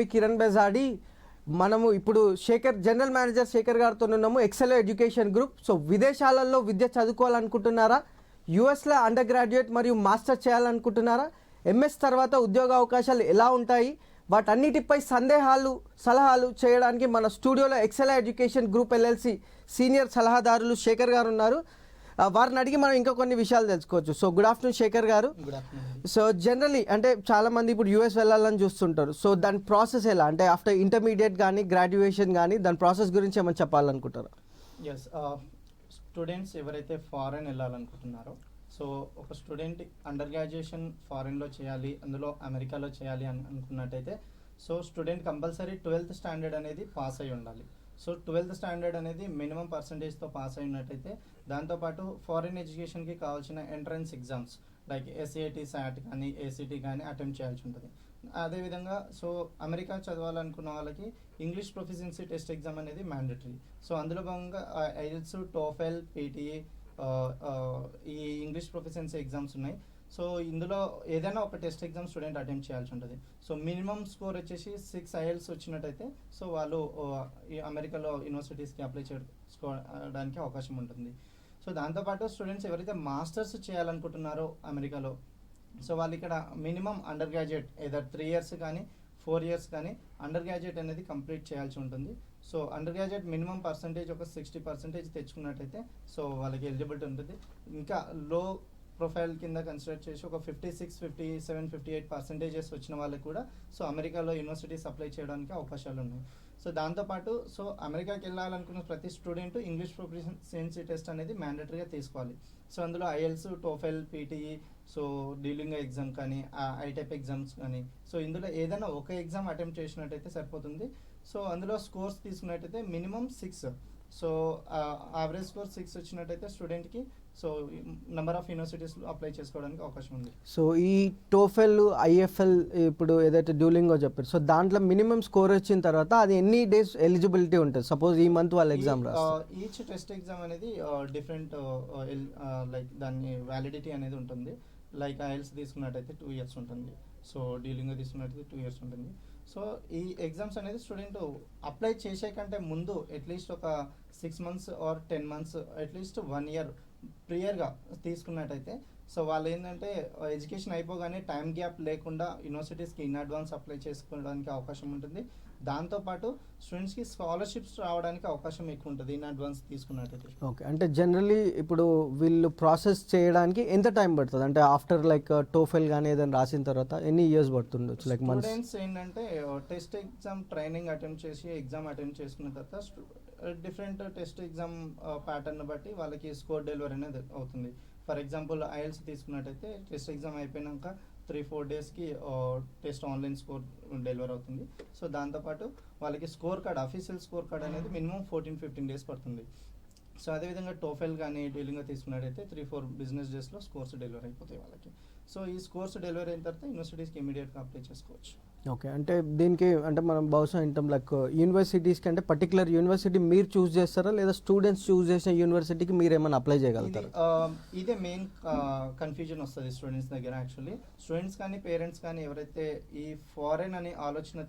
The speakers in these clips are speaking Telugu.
మీ కిరణ్ బెజాడి. మనము ఇప్పుడు జనరల్ మేనేజర్ శేఖర్ గారితో ఉన్నాము, ఎక్సెల్ ఎడ్యుకేషన్ గ్రూప్. సో విదేశాలలో విద్య చదువుకోవాలనుకుంటున్నారా, యుఎస్లో అండర్ గ్రాడ్యుయేట్ మరియు మాస్టర్ చేయాలనుకుంటున్నారా, ఎంఎస్ తర్వాత ఉద్యోగ అవకాశాలు ఎలా ఉంటాయి, వాటన్నిటిపై సందేహాలు సలహాలు చేయడానికి మన స్టూడియోలో Excel education group LLC senior సలహాదారులు శేఖర్ గారు ఉన్నారు. వారిని అడిగి మనం ఇంకా కొన్ని విషయాలు తెలుసుకోవచ్చు. సో గుడ్ ఆఫ్టర్నూన్ శేఖర్ గారు. సో జనరలీ అంటే చాలామంది ఇప్పుడు యూఎస్ వెళ్ళాలని చూస్తుంటారు. సో దాని ప్రాసెస్ ఎలా, అంటే ఆఫ్టర్ ఇంటర్మీడియట్ కానీ గ్రాడ్యుయేషన్ కానీ దాని ప్రాసెస్ గురించి ఏమైనా చెప్పాలనుకుంటారు? ఎస్, స్టూడెంట్స్ ఎవరైతే ఫారెన్ వెళ్ళాలనుకుంటున్నారో, సో ఒక స్టూడెంట్ అండర్ గ్రాడ్యుయేషన్ ఫారెన్లో చేయాలి, అందులో అమెరికాలో చేయాలి అని అనుకున్నట్టయితే, so student compulsory 12th standard అనేది పాస్ అయి ఉండాలి. సో 12th స్టాండర్డ్ అనేది మినిమం పర్సంటేజ్తో పాస్ అయినట్టయితే, దాంతోపాటు ఫారిన్ ఎడ్యుకేషన్కి కావాల్సిన entrance exams like SAT SAT కానీ ఏసీటీ కానీ అటెంప్ట్ చేయాల్సి ఉంటుంది. అదేవిధంగా సో అమెరికా చదవాలనుకున్న వాళ్ళకి ఇంగ్లీష్ ప్రొఫిషియన్సీ టెస్ట్ ఎగ్జామ్ అనేది మ్యాండేటరీ. సో అందులో భాగంగా ఐఎల్స్, టోఫెల్, పీటీఈ ఈ ఇంగ్లీష్ ప్రొఫిషియన్సీ ఎగ్జామ్స్ ఉన్నాయి. సో ఇందులో ఏదైనా ఒక టెస్ట్ ఎగ్జామ్ స్టూడెంట్ అటెంప్ట్ చేయాల్సి ఉంటుంది. సో మినిమం స్కోర్ వచ్చేసి 6 IELTS వచ్చినట్టయితే సో వాళ్ళు ఈ అమెరికాలో యూనివర్సిటీస్కి అప్లై చేసుకోవడానికి అవకాశం ఉంటుంది. సో దాంతోపాటు స్టూడెంట్స్ ఎవరైతే మాస్టర్స్ చేయాలనుకుంటున్నారో అమెరికాలో, సో వాళ్ళు ఇక్కడ minimum under graduate either 3 years కానీ 4 years కానీ అండర్ గ్రాడ్యుయేట్ అనేది కంప్లీట్ చేయాల్సి ఉంటుంది. So under graduate minimum percentage ఒక 60% తెచ్చుకున్నట్టయితే సో వాళ్ళకి ఎలిజిబిలిటీ ఉంటుంది. ఇంకా లో ప్రొఫైల్ కింద కన్సిడర్ చేసి ఒక 56, 57, 58% వచ్చిన వాళ్ళకి కూడా సో అమెరికాలో యూనివర్సిటీస్ అప్లై చేయడానికి అవకాశాలు ఉన్నాయి. సో దాంతోపాటు సో అమెరికాకి వెళ్ళాలనుకున్న ప్రతి స్టూడెంట్ ఇంగ్లీష్ ప్రొఫిషియన్సీ టెస్ట్ అనేది మ్యాండేటరీగా తీసుకోవాలి. సో అందులో IELTS, TOEFL, PTE, so dealing exam కానీ ఐటైప్ ఎగ్జామ్స్ కానీ, సో ఇందులో ఏదైనా ఒక ఎగ్జామ్ అటెంప్ట్ చేసినట్టయితే సరిపోతుంది. సో అందులో స్కోర్స్ తీసుకున్నట్టయితే మినిమం 6, సో యావరేజ్ స్కోర్ 6 వచ్చినట్టయితే స్టూడెంట్కి సో నెంబర్ ఆఫ్ యూనివర్సిటీస్లో అప్లై చేసుకోవడానికి అవకాశం ఉంది. సో ఈ టోఫెల్, ఐఎఫ్ఎల్ ఇప్పుడు ఏదైతే డ్యూలింగో చెప్పారు, సో దాంట్లో మినిమం స్కోర్ వచ్చిన తర్వాత అది ఎన్ని డేస్ ఎలిజిబిలిటీ ఉంటుంది? సపోజ్ ఈ మంత్ వాళ్ళు ఎగ్జామ్ రాస్తారు, ఈచ్ టెస్ట్ ఎగ్జామ్ అనేది డిఫరెంట్ లైక్ దాని వ్యాలిడిటీ అనేది ఉంటుంది. లైక్ ఐఎల్స్ తీసుకున్నట్టయితే 2 years ఉంటుంది. సో డీలింగ్ తీసుకున్నట్టయితే 2 years ఉంటుంది. సో ఈ ఎగ్జామ్స్ అనేది స్టూడెంట్ అప్లై చేసే కంటే ముందు అట్లీస్ట్ ఒక 6 months or 10 months at least 1 year ప్రియర్గా తీసుకున్నట్టయితే సో వాళ్ళు ఏంటంటే ఎడ్యుకేషన్ అయిపోగానే టైం గ్యాప్ లేకుండా యూనివర్సిటీస్కి ఇన్ అడ్వాన్స్ అప్లై చేసుకోవడానికి అవకాశం ఉంటుంది. దాంతోపాటు స్టూడెంట్స్కి స్కాలర్షిప్స్ రావడానికి అవకాశం ఎక్కువ ఉంటుంది ఇన్ అడ్వాన్స్ తీసుకున్నట్టయితే. ఓకే, అంటే జనరల్లీ ఇప్పుడు వీళ్ళు ప్రాసెస్ చేయడానికి ఎంత టైం పడుతుంది? అంటే ఆఫ్టర్ లైక్ టోఫెల్ కానీ ఏదైనా రాసిన తర్వాత ఎన్ని ఇయర్స్ పడుతుండొచ్చు? Like months. స్టూడెంట్స్ ఏంటంటే టెస్ట్ ఎగ్జామ్ ట్రైనింగ్ అటెంప్ట్ చేసి ఎగ్జామ్ అటెంప్ట్ చేసుకున్న తర్వాత డిఫరెంట్ టెస్ట్ ఎగ్జామ్ ప్యాటర్న్ బట్టి వాళ్ళకి స్కోర్ డెలివరీ అనేది అవుతుంది. ఫర్ ఎగ్జాంపుల్ ఐఎల్స్ తీసుకున్నట్టయితే టెస్ట్ ఎగ్జామ్ అయిపోయినాక 3-4 daysకి టెస్ట్ ఆన్లైన్ స్కోర్ డెలివర్ అవుతుంది. సో దాంతోపాటు వాళ్ళకి score card, official score card అనేది మినిమం 14-15 days పడుతుంది. సో అదేవిధంగా టోఫెల్ కానీ డీలింగ్గా తీసుకున్నట్టయితే 3-4 business daysలో స్కోర్స్ డెలివరీ అయిపోతాయి వాళ్ళకి. సో ఈ స్కోర్స్ డెలివరీ అయిన తర్వాత యూనివర్సిటీస్కి ఇమీడియట్గా అప్లై చేసుకోవచ్చు. ఓకే, అంటే దీనికి అంటే మనం బహుశా ఇంటాం లైక్ యూనివర్సిటీస్కి అంటే పర్టికులర్ యూనివర్సిటీ మీరు చూస్ చేస్తారా, లేదా స్టూడెంట్స్ చూస్ చేసిన యూనివర్సిటీకి మీరు ఏమైనా అప్లై చేయగలుగుతారు? ఇదే మెయిన్ కన్ఫ్యూజన్ వస్తుంది స్టూడెంట్స్ దగ్గర. యాక్చువల్లీ స్టూడెంట్స్ కానీ పేరెంట్స్ కానీ ఎవరైతే ఈ ఫారెన్ అనే ఆలోచన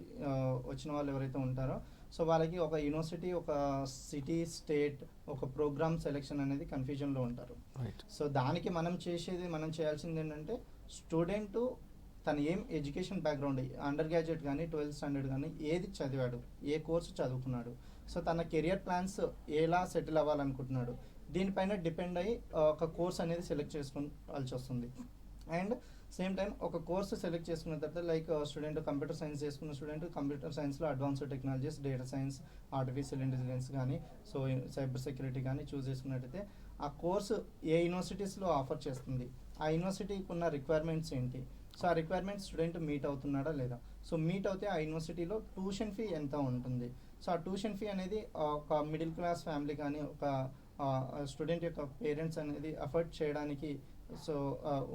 వచ్చిన వాళ్ళు ఎవరైతే ఉంటారో సో వాళ్ళకి ఒక యూనివర్సిటీ, ఒక సిటీ, స్టేట్, ఒక ప్రోగ్రామ్ సెలెక్షన్ అనేది కన్ఫ్యూజన్లో ఉంటారు. సో దానికి మనం చేయాల్సింది ఏంటంటే స్టూడెంట్ తను ఏం ఎడ్యుకేషన్ బ్యాక్గ్రౌండ్, అండర్ గ్రాడ్యుయేట్ కానీ 12th స్టాండర్డ్ కానీ ఏది చదివాడు, ఏ కోర్సు చదువుకున్నాడు, సో తన కెరియర్ ప్లాన్స్ ఎలా సెటిల్ అవ్వాలనుకుంటున్నాడు, దీనిపైన డిపెండ్ అయ్యి ఒక కోర్స్ అనేది సెలెక్ట్ చేసుకోవాల్సి వస్తుంది. అండ్ సేమ్ టైం ఒక కోర్సు సెలెక్ట్ చేసుకున్న తర్వాత లైక్ స్టూడెంట్ కంప్యూటర్ సైన్స్ చేసుకున్న స్టూడెంట్ కంప్యూటర్ సైన్స్లో advanced technologies, data science, artificial intelligence కానీ సో సైబర్ సెక్యూరిటీ కానీ చూస్ చేసుకున్నట్టయితే ఆ కోర్సు ఏ యూనివర్సిటీస్లో ఆఫర్ చేస్తుంది, ఆ యూనివర్సిటీకి ఉన్న రిక్వైర్మెంట్స్ ఏంటి, సో ఆ రిక్వైర్మెంట్స్ స్టూడెంట్ మీట్ అవుతున్నాడా లేదా, సో మీట్ అవుతే ఆ యూనివర్సిటీలో ట్యూషన్ ఫీ ఎంత ఉంటుంది, సో ఆ ట్యూషన్ ఫీ అనేది ఒక మిడిల్ క్లాస్ ఫ్యామిలీ కానీ ఒక స్టూడెంట్ యొక్క పేరెంట్స్ అనేది అఫోర్డ్ చేయడానికి సో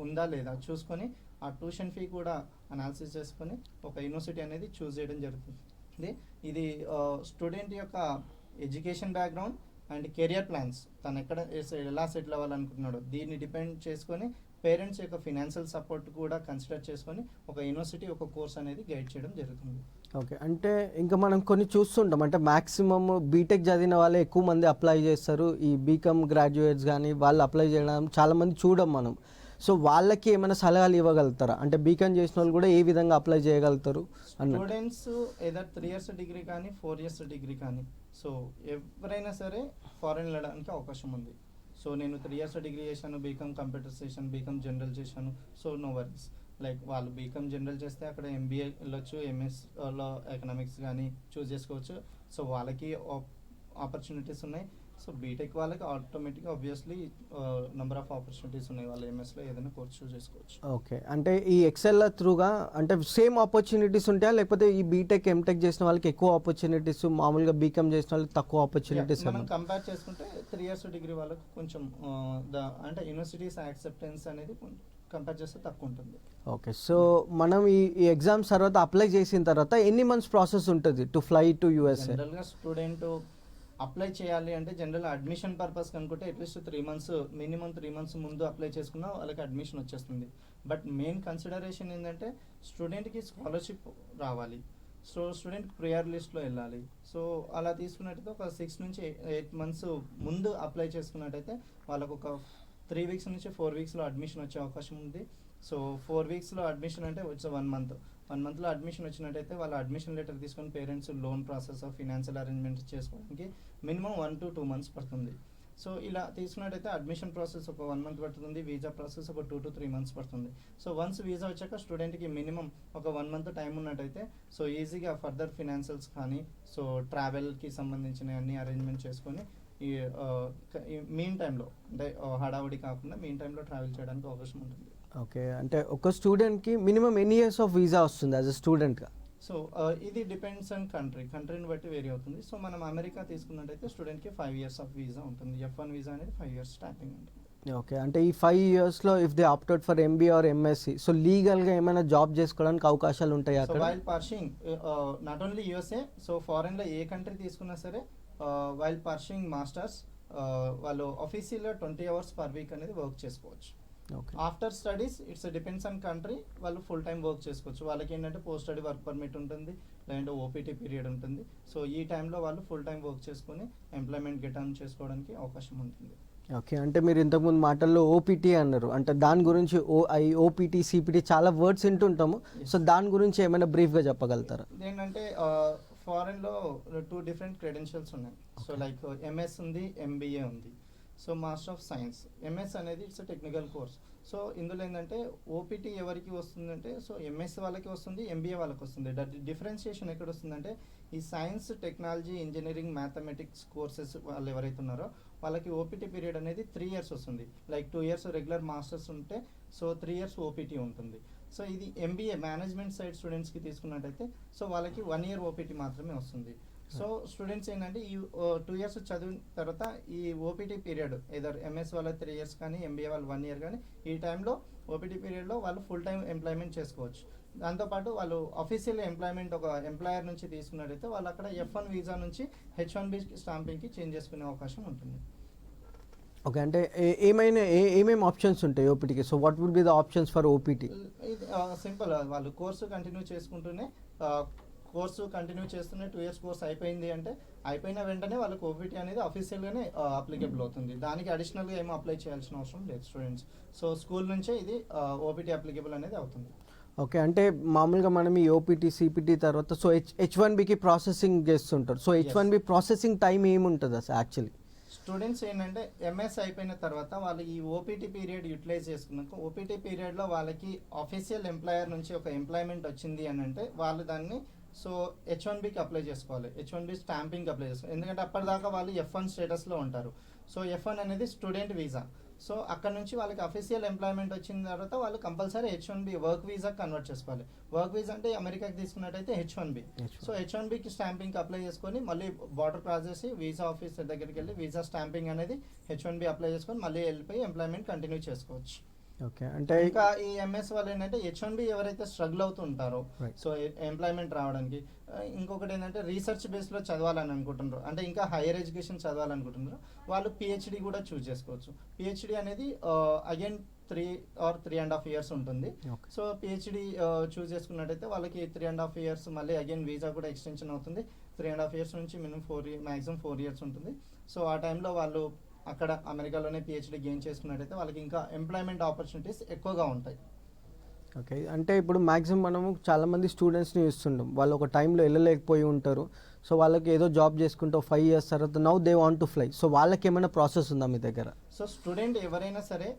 ఉందా లేదా చూసుకొని ఆ ట్యూషన్ ఫీ కూడా అనాలిసిస్ చేసుకొని ఒక యూనివర్సిటీ అనేది చూస్ చేయడం జరుగుతుంది. ఇది స్టూడెంట్ యొక్క education background and career plans తను ఎక్కడ ఎలా సెటిల్ అవ్వాలనుకుంటున్నాడో దీన్ని డిపెండ్ చేసుకొని పేరెంట్స్ యొక్క ఫినాన్షియల్ సపోర్ట్ కూడా కన్సిడర్ చేసుకొని ఒక యూనివర్సిటీ ఒక కోర్స్ అనేది గైడ్ చేయడం జరుగుతుంది. ఓకే, అంటే ఇంకా మనం కొన్ని చూస్తుంటాం, అంటే మ్యాక్సిమమ్ బీటెక్ చదివిన వాళ్ళే ఎక్కువ మంది అప్లై చేస్తారు, ఈ బీకామ్ గ్రాడ్యుయేట్స్ కానీ వాళ్ళు అప్లై చేయడం చాలామంది చూడం మనం. సో వాళ్ళకి ఏమైనా సలహాలు ఇవ్వగలుగుతారా, అంటే బీకామ్ చేసిన వాళ్ళు కూడా ఏ విధంగా అప్లై చేయగలుగుతారు అన్న? స్టూడెంట్స్ ఏదర్ 3 years డిగ్రీ కానీ 4 years డిగ్రీ కానీ సో ఎవరైనా సరే ఫారెన్ వెళ్ళడానికి అవకాశం ఉంది. సో నేను 3 years డిగ్రీ చేశాను, బీకామ్ కంప్యూటర్ చేశాను, బీకామ్ జనరల్ చేశాను, సో నో వరీస్. లైక్ వాళ్ళు బీకామ్ జనరల్ చేస్తే అక్కడ ఎంబీఏ వెళ్ళొచ్చు, ఎంఎస్లో ఎకనామిక్స్ కానీ చూస్ చేసుకోవచ్చు. సో వాళ్ళకి ఆపర్చునిటీస్ ఉన్నాయి. సో బీటెక్ వాళ్ళకి ఆటోమేటిక్గా ఆబ్వియస్లీ నెంబర్ ఆఫ్ ఆపర్చునిటీస్ ఉన్నాయి, వాళ్ళు ఎంఎస్లో ఏదైనా కోర్స్ చూస్ చేసుకోవచ్చు. ఓకే, అంటే ఈ ఎక్సెల్ త్రూగా అంటే సేమ్ ఆపర్చునిటీస్ ఉంటాయా, లేకపోతే ఈ బీటెక్ ఎంటెక్ చేసిన వాళ్ళకి ఎక్కువ ఆపర్చునిటీస్, మామూలుగా బీకామ్ చేసిన వాళ్ళకి తక్కువ ఆపర్చునిటీస్? మనం కంపేర్ చేసుకుంటే 3 years డిగ్రీ వాళ్ళకి కొంచెం అంటే యూనివర్సిటీస్ యాక్సెప్టెన్స్ అనేది కంపేర్ చేస్తే తక్కువ ఉంటుంది. ఓకే, సో మనం ఈ ఎగ్జామ్స్ తర్వాత అప్లై చేసిన తర్వాత ఎన్ని మంత్స్ ప్రాసెస్ ఉంటుంది టు ఫ్లై టు యూఎస్ఏ? జనరల్గా స్టూడెంట్ అప్లై చేయాలి అంటే జనరల్ అడ్మిషన్ పర్పస్ కనుకుంటే అట్లీస్ట్ 3 months మినిమం 3 months ముందు అప్లై చేసుకున్నా వాళ్ళకి అడ్మిషన్ వచ్చేస్తుంది. బట్ మెయిన్ కన్సిడరేషన్ ఏంటంటే స్టూడెంట్కి స్కాలర్షిప్ రావాలి, సో స్టూడెంట్ ప్రియర్ లిస్ట్లో వెళ్ళాలి. సో అలా తీసుకున్నట్టయితే ఒక 6 నుంచి 8 months ముందు అప్లై చేసుకున్నట్టయితే వాళ్ళకు ఒక 3 weeks నుంచి 4 weeksలో అడ్మిషన్ వచ్చే అవకాశం ఉంది. సో 4 weeksలో అడ్మిషన్ అంటే వచ్చే 1 month, 1 monthలో అడ్మిషన్ వచ్చినట్టయితే వాళ్ళ అడ్మిషన్ లెటర్ తీసుకొని parents loan process financial arrangement చేసుకోవడానికి మినిమం 1 to 2 months పడుతుంది. సో ఇలా తీసుకున్నట్టయితే అడ్మిషన్ ప్రాసెస్ ఒక 1 month పడుతుంది, వీసా ప్రాసెస్ ఒక 2 to 3 months పడుతుంది. సో వన్స్ వీసా వచ్చాక స్టూడెంట్కి మినిమం ఒక 1 month టైం ఉన్నట్టయితే సో ఈజీగా ఫర్దర్ ఫినాన్షియల్స్ కానీ సో ట్రావెల్కి సంబంధించిన అన్ని అరేంజ్మెంట్ చేసుకొని ఈ మీన్ టైంలో అంటే హడావుడి కాకుండా మీన్ టైంలో ట్రావెల్ చేయడానికి అవకాశం ఉంటుంది. ఓకే, అంటే ఒక స్టూడెంట్కి మినిమం ఎన్ని ఇయర్స్ ఆఫ్ వీసా వస్తుంది యాజ్ అ స్టూడెంట్గా? సో ఇది డిపెండ్స్ ఆన్ కంట్రీని బట్టి వేరీ అవుతుంది. సో మనం అమెరికా తీసుకున్నట్టయితే స్టూడెంట్కి 5 years ఆఫ్ వీసా ఉంటుంది. F1 వీసా అనేది 5 years స్టార్టింగ్ ఉంటుంది. ఓకే, అంటే ఈ 5 yearsలో if they opted for MBA or MSc, so లీగల్గా ఏమైనా జాబ్ చేసుకోవడానికి అవకాశాలు ఉంటాయి సో అక్కడ? While pursuing not only USA, so ఫారెన్లో ఏ కంట్రీ తీసుకున్నా సరే వైల్ పర్షింగ్ మాస్టర్స్ వాళ్ళు ఆఫీషియల్గా 20 hours per week అనేది వర్క్ చేసుకోవచ్చు. Okay, after studies it's depends on country, వాళ్ళు ఫుల్ టైం వర్క్ చేసుకోవచ్చు. వాళ్ళకి ఏంటంటే పోస్ట్ స్టడీ వర్క్ పర్మిట్ ఉంటుంది, లేదంటే ఓపీటీ పీరియడ్ ఉంటుంది. సో ఈ టైంలో వాళ్ళు ఫుల్ టైం వర్క్ చేసుకొని ఎంప్లాయ్మెంట్ గెట్ ఆన్ చేసుకోవడానికి అవకాశం ఉంటుంది. ఓకే, అంటే మీరు ఇంతకుముందు మాటల్లో ఓపీటీ అన్నారు, అంటే దాని గురించి ఓపీటీ సిపిటీ చాలా వర్డ్స్ వింటుంటాము. సో దాని గురించి ఏమైనా బ్రీఫ్గా చెప్పగలుగుతారా? ఏంటంటే ఫారెన్లో 2 different క్రెడెన్షియల్స్ ఉన్నాయి. సో లైక్ ఎంఎస్ ఉంది, ఎంబీఏ ఉంది. So master of science MS అనేది ఇట్స్ టెక్నికల్ కోర్స్. సో ఇందులో ఏంటంటే ఓపీటీ ఎవరికి వస్తుందంటే సో ఎంఎస్ వాళ్ళకి వస్తుంది, ఎంబీఏ వాళ్ళకి వస్తుంది. డిఫరెన్షియేషన్ ఎక్కడ వస్తుందంటే ఈ science, technology, engineering, mathematics courses వాళ్ళు ఎవరైతే ఉన్నారో వాళ్ళకి ఓపీటీ పీరియడ్ అనేది 3 years వస్తుంది. లైక్ 2 years రెగ్యులర్ మాస్టర్స్ ఉంటే సో 3 years ఓపీటీ ఉంటుంది. సో ఇది ఎంబీఏ మేనేజ్మెంట్ సైడ్ స్టూడెంట్స్కి తీసుకున్నట్టయితే సో వాళ్ళకి 1 year ఓపీటీ మాత్రమే వస్తుంది. సో స్టూడెంట్స్ ఏంటంటే ఈ 2 years చదివిన తర్వాత ఈ ఓపీటీ పీరియడ్ ఏదర్ ఎంఎస్ వాళ్ళ 3 years కానీ ఎంబీఏ వాళ్ళు 1 year కానీ ఈ టైంలో ఓపీటీ పీరియడ్లో వాళ్ళు ఫుల్ టైం ఎంప్లాయ్మెంట్ చేసుకోవచ్చు. దాంతోపాటు వాళ్ళు అఫీషియల్ ఎంప్లాయ్మెంట్ ఒక ఎంప్లాయర్ నుంచి తీసుకున్నట్టయితే వాళ్ళు అక్కడ F1 వీసా నుంచి H1B స్టాంపింగ్కి చేంజ్ చేసుకునే అవకాశం ఉంటుంది. ఓకే, అంటే ఏమేమి ఆప్షన్స్ ఉంటాయి ఓపీటీకి? So what will be the options for OPT? ఇది సింపుల్, వాళ్ళు కోర్సు కంటిన్యూ చేసుకుంటూనే కోర్సు కంటిన్యూ చేస్తూనే 2 years కోర్స్ అయిపోయింది అంటే అయిపోయిన వెంటనే వాళ్ళకి ఓపీటీ అనేది అఫీషియల్గానే అప్లికేబుల్ అవుతుంది. దానికి అడిషనల్గా ఏమో అప్లై చేయాల్సిన అవసరం లేదు స్టూడెంట్స్. సో స్కూల్ నుంచే ఇది ఓపీటీ అప్లికేబుల్ అనేది అవుతుంది. ఓకే, అంటే మామూలుగా మనం ఈ ఓపీటీ సిపిటీ తర్వాత సో H1Bకి ప్రాసెసింగ్ చేస్తుంటారు. సో H1B ప్రాసెసింగ్ టైం ఏముంటుంది అసలు యాక్చువల్లీ? స్టూడెంట్స్ ఏంటంటే ఎంఎస్ అయిపోయిన తర్వాత వాళ్ళు ఈ ఓపీటీ పీరియడ్ యూటిలైజ్ చేసుకున్నాక ఓపీటీ పీరియడ్లో వాళ్ళకి ఆఫీషియల్ ఎంప్లాయర్ నుంచి ఒక ఎంప్లాయ్మెంట్ వచ్చింది అని అంటే వాళ్ళు దాన్ని సో H1Bకి అప్లై చేసుకోవాలి, H1B స్టాంపింగ్కి అప్లై చేసుకోవాలి. ఎందుకంటే అప్పటిదాకా వాళ్ళు F1 స్టేటస్లో ఉంటారు. సో F1 అనేది స్టూడెంట్ వీసా. సో అక్కడ నుంచి వాళ్ళకి అఫీషియల్ ఎంప్లాయ్మెంట్ వచ్చిన తర్వాత వాళ్ళు compulsory H1B work visa convert చేసుకోవాలి. వర్క్ వీసా అంటే అమెరికాకి తీసుకున్నట్టయితే H1B. సో H1Bకి స్టాంపింగ్కి అప్లై చేసుకొని మళ్ళీ బార్డర్ క్రాస్ చేసి వీసా ఆఫీసర్ దగ్గరికి వెళ్ళి వీసా స్టాంపింగ్ అనేది H1B అప్లై చేసుకొని మళ్ళీ వెళ్ళిపోయి ఎంప్లాయ్మెంట్ కంటిన్యూ చేసుకోవచ్చు. ఓకే, అంటే ఇంకా ఈ ఎంఎస్ వాళ్ళు ఏంటంటే H1B ఎవరైతే స్ట్రగుల్ అవుతూ ఉంటారో Right. సో ఎంప్లాయ్మెంట్ రావడానికి ఇంకొకటి ఏంటంటే రీసెర్చ్ బేస్లో చదవాలని అనుకుంటున్నారు, అంటే ఇంకా హైయర్ ఎడ్యుకేషన్ చదవాలనుకుంటున్నారు, వాళ్ళు పిహెచ్డి కూడా చూస్ చేసుకోవచ్చు. పిహెచ్డి అనేది అగైన్ 3.5 years ఉంటుంది. Okay. సో పిహెచ్డి చూస్ చేసుకున్నట్టయితే వాళ్ళకి 3.5 years మళ్ళీ అగైన్ వీసా కూడా ఎక్స్టెన్షన్ అవుతుంది. 3.5 years నుంచి మినిమం 4 మ్యాక్సిమం 4 years ఉంటుంది. సో ఆ టైంలో వాళ్ళు అక్కడ అమెరికాలోనే పిహెచ్డి గెయిన్ చేసుకున్నట్టయితే వాళ్ళకి ఇంకా ఎంప్లాయ్మెంట్ ఆపర్చునిటీస్ ఎక్కువగా ఉంటాయి. ఓకే, అంటే ఇప్పుడు మ్యాక్సిమం మనము చాలామంది స్టూడెంట్స్ని చూస్తుంటాం, వాళ్ళు ఒక టైంలో వెళ్ళలేకపోయి ఉంటారు. సో వాళ్ళకి ఏదో జాబ్ చేసుకుంటూ 5 years తర్వాత now they want to fly. So వాళ్ళకి ఏమైనా ప్రాసెస్ ఉందా మీ దగ్గర? సో స్టూడెంట్ ఎవరైనా సరే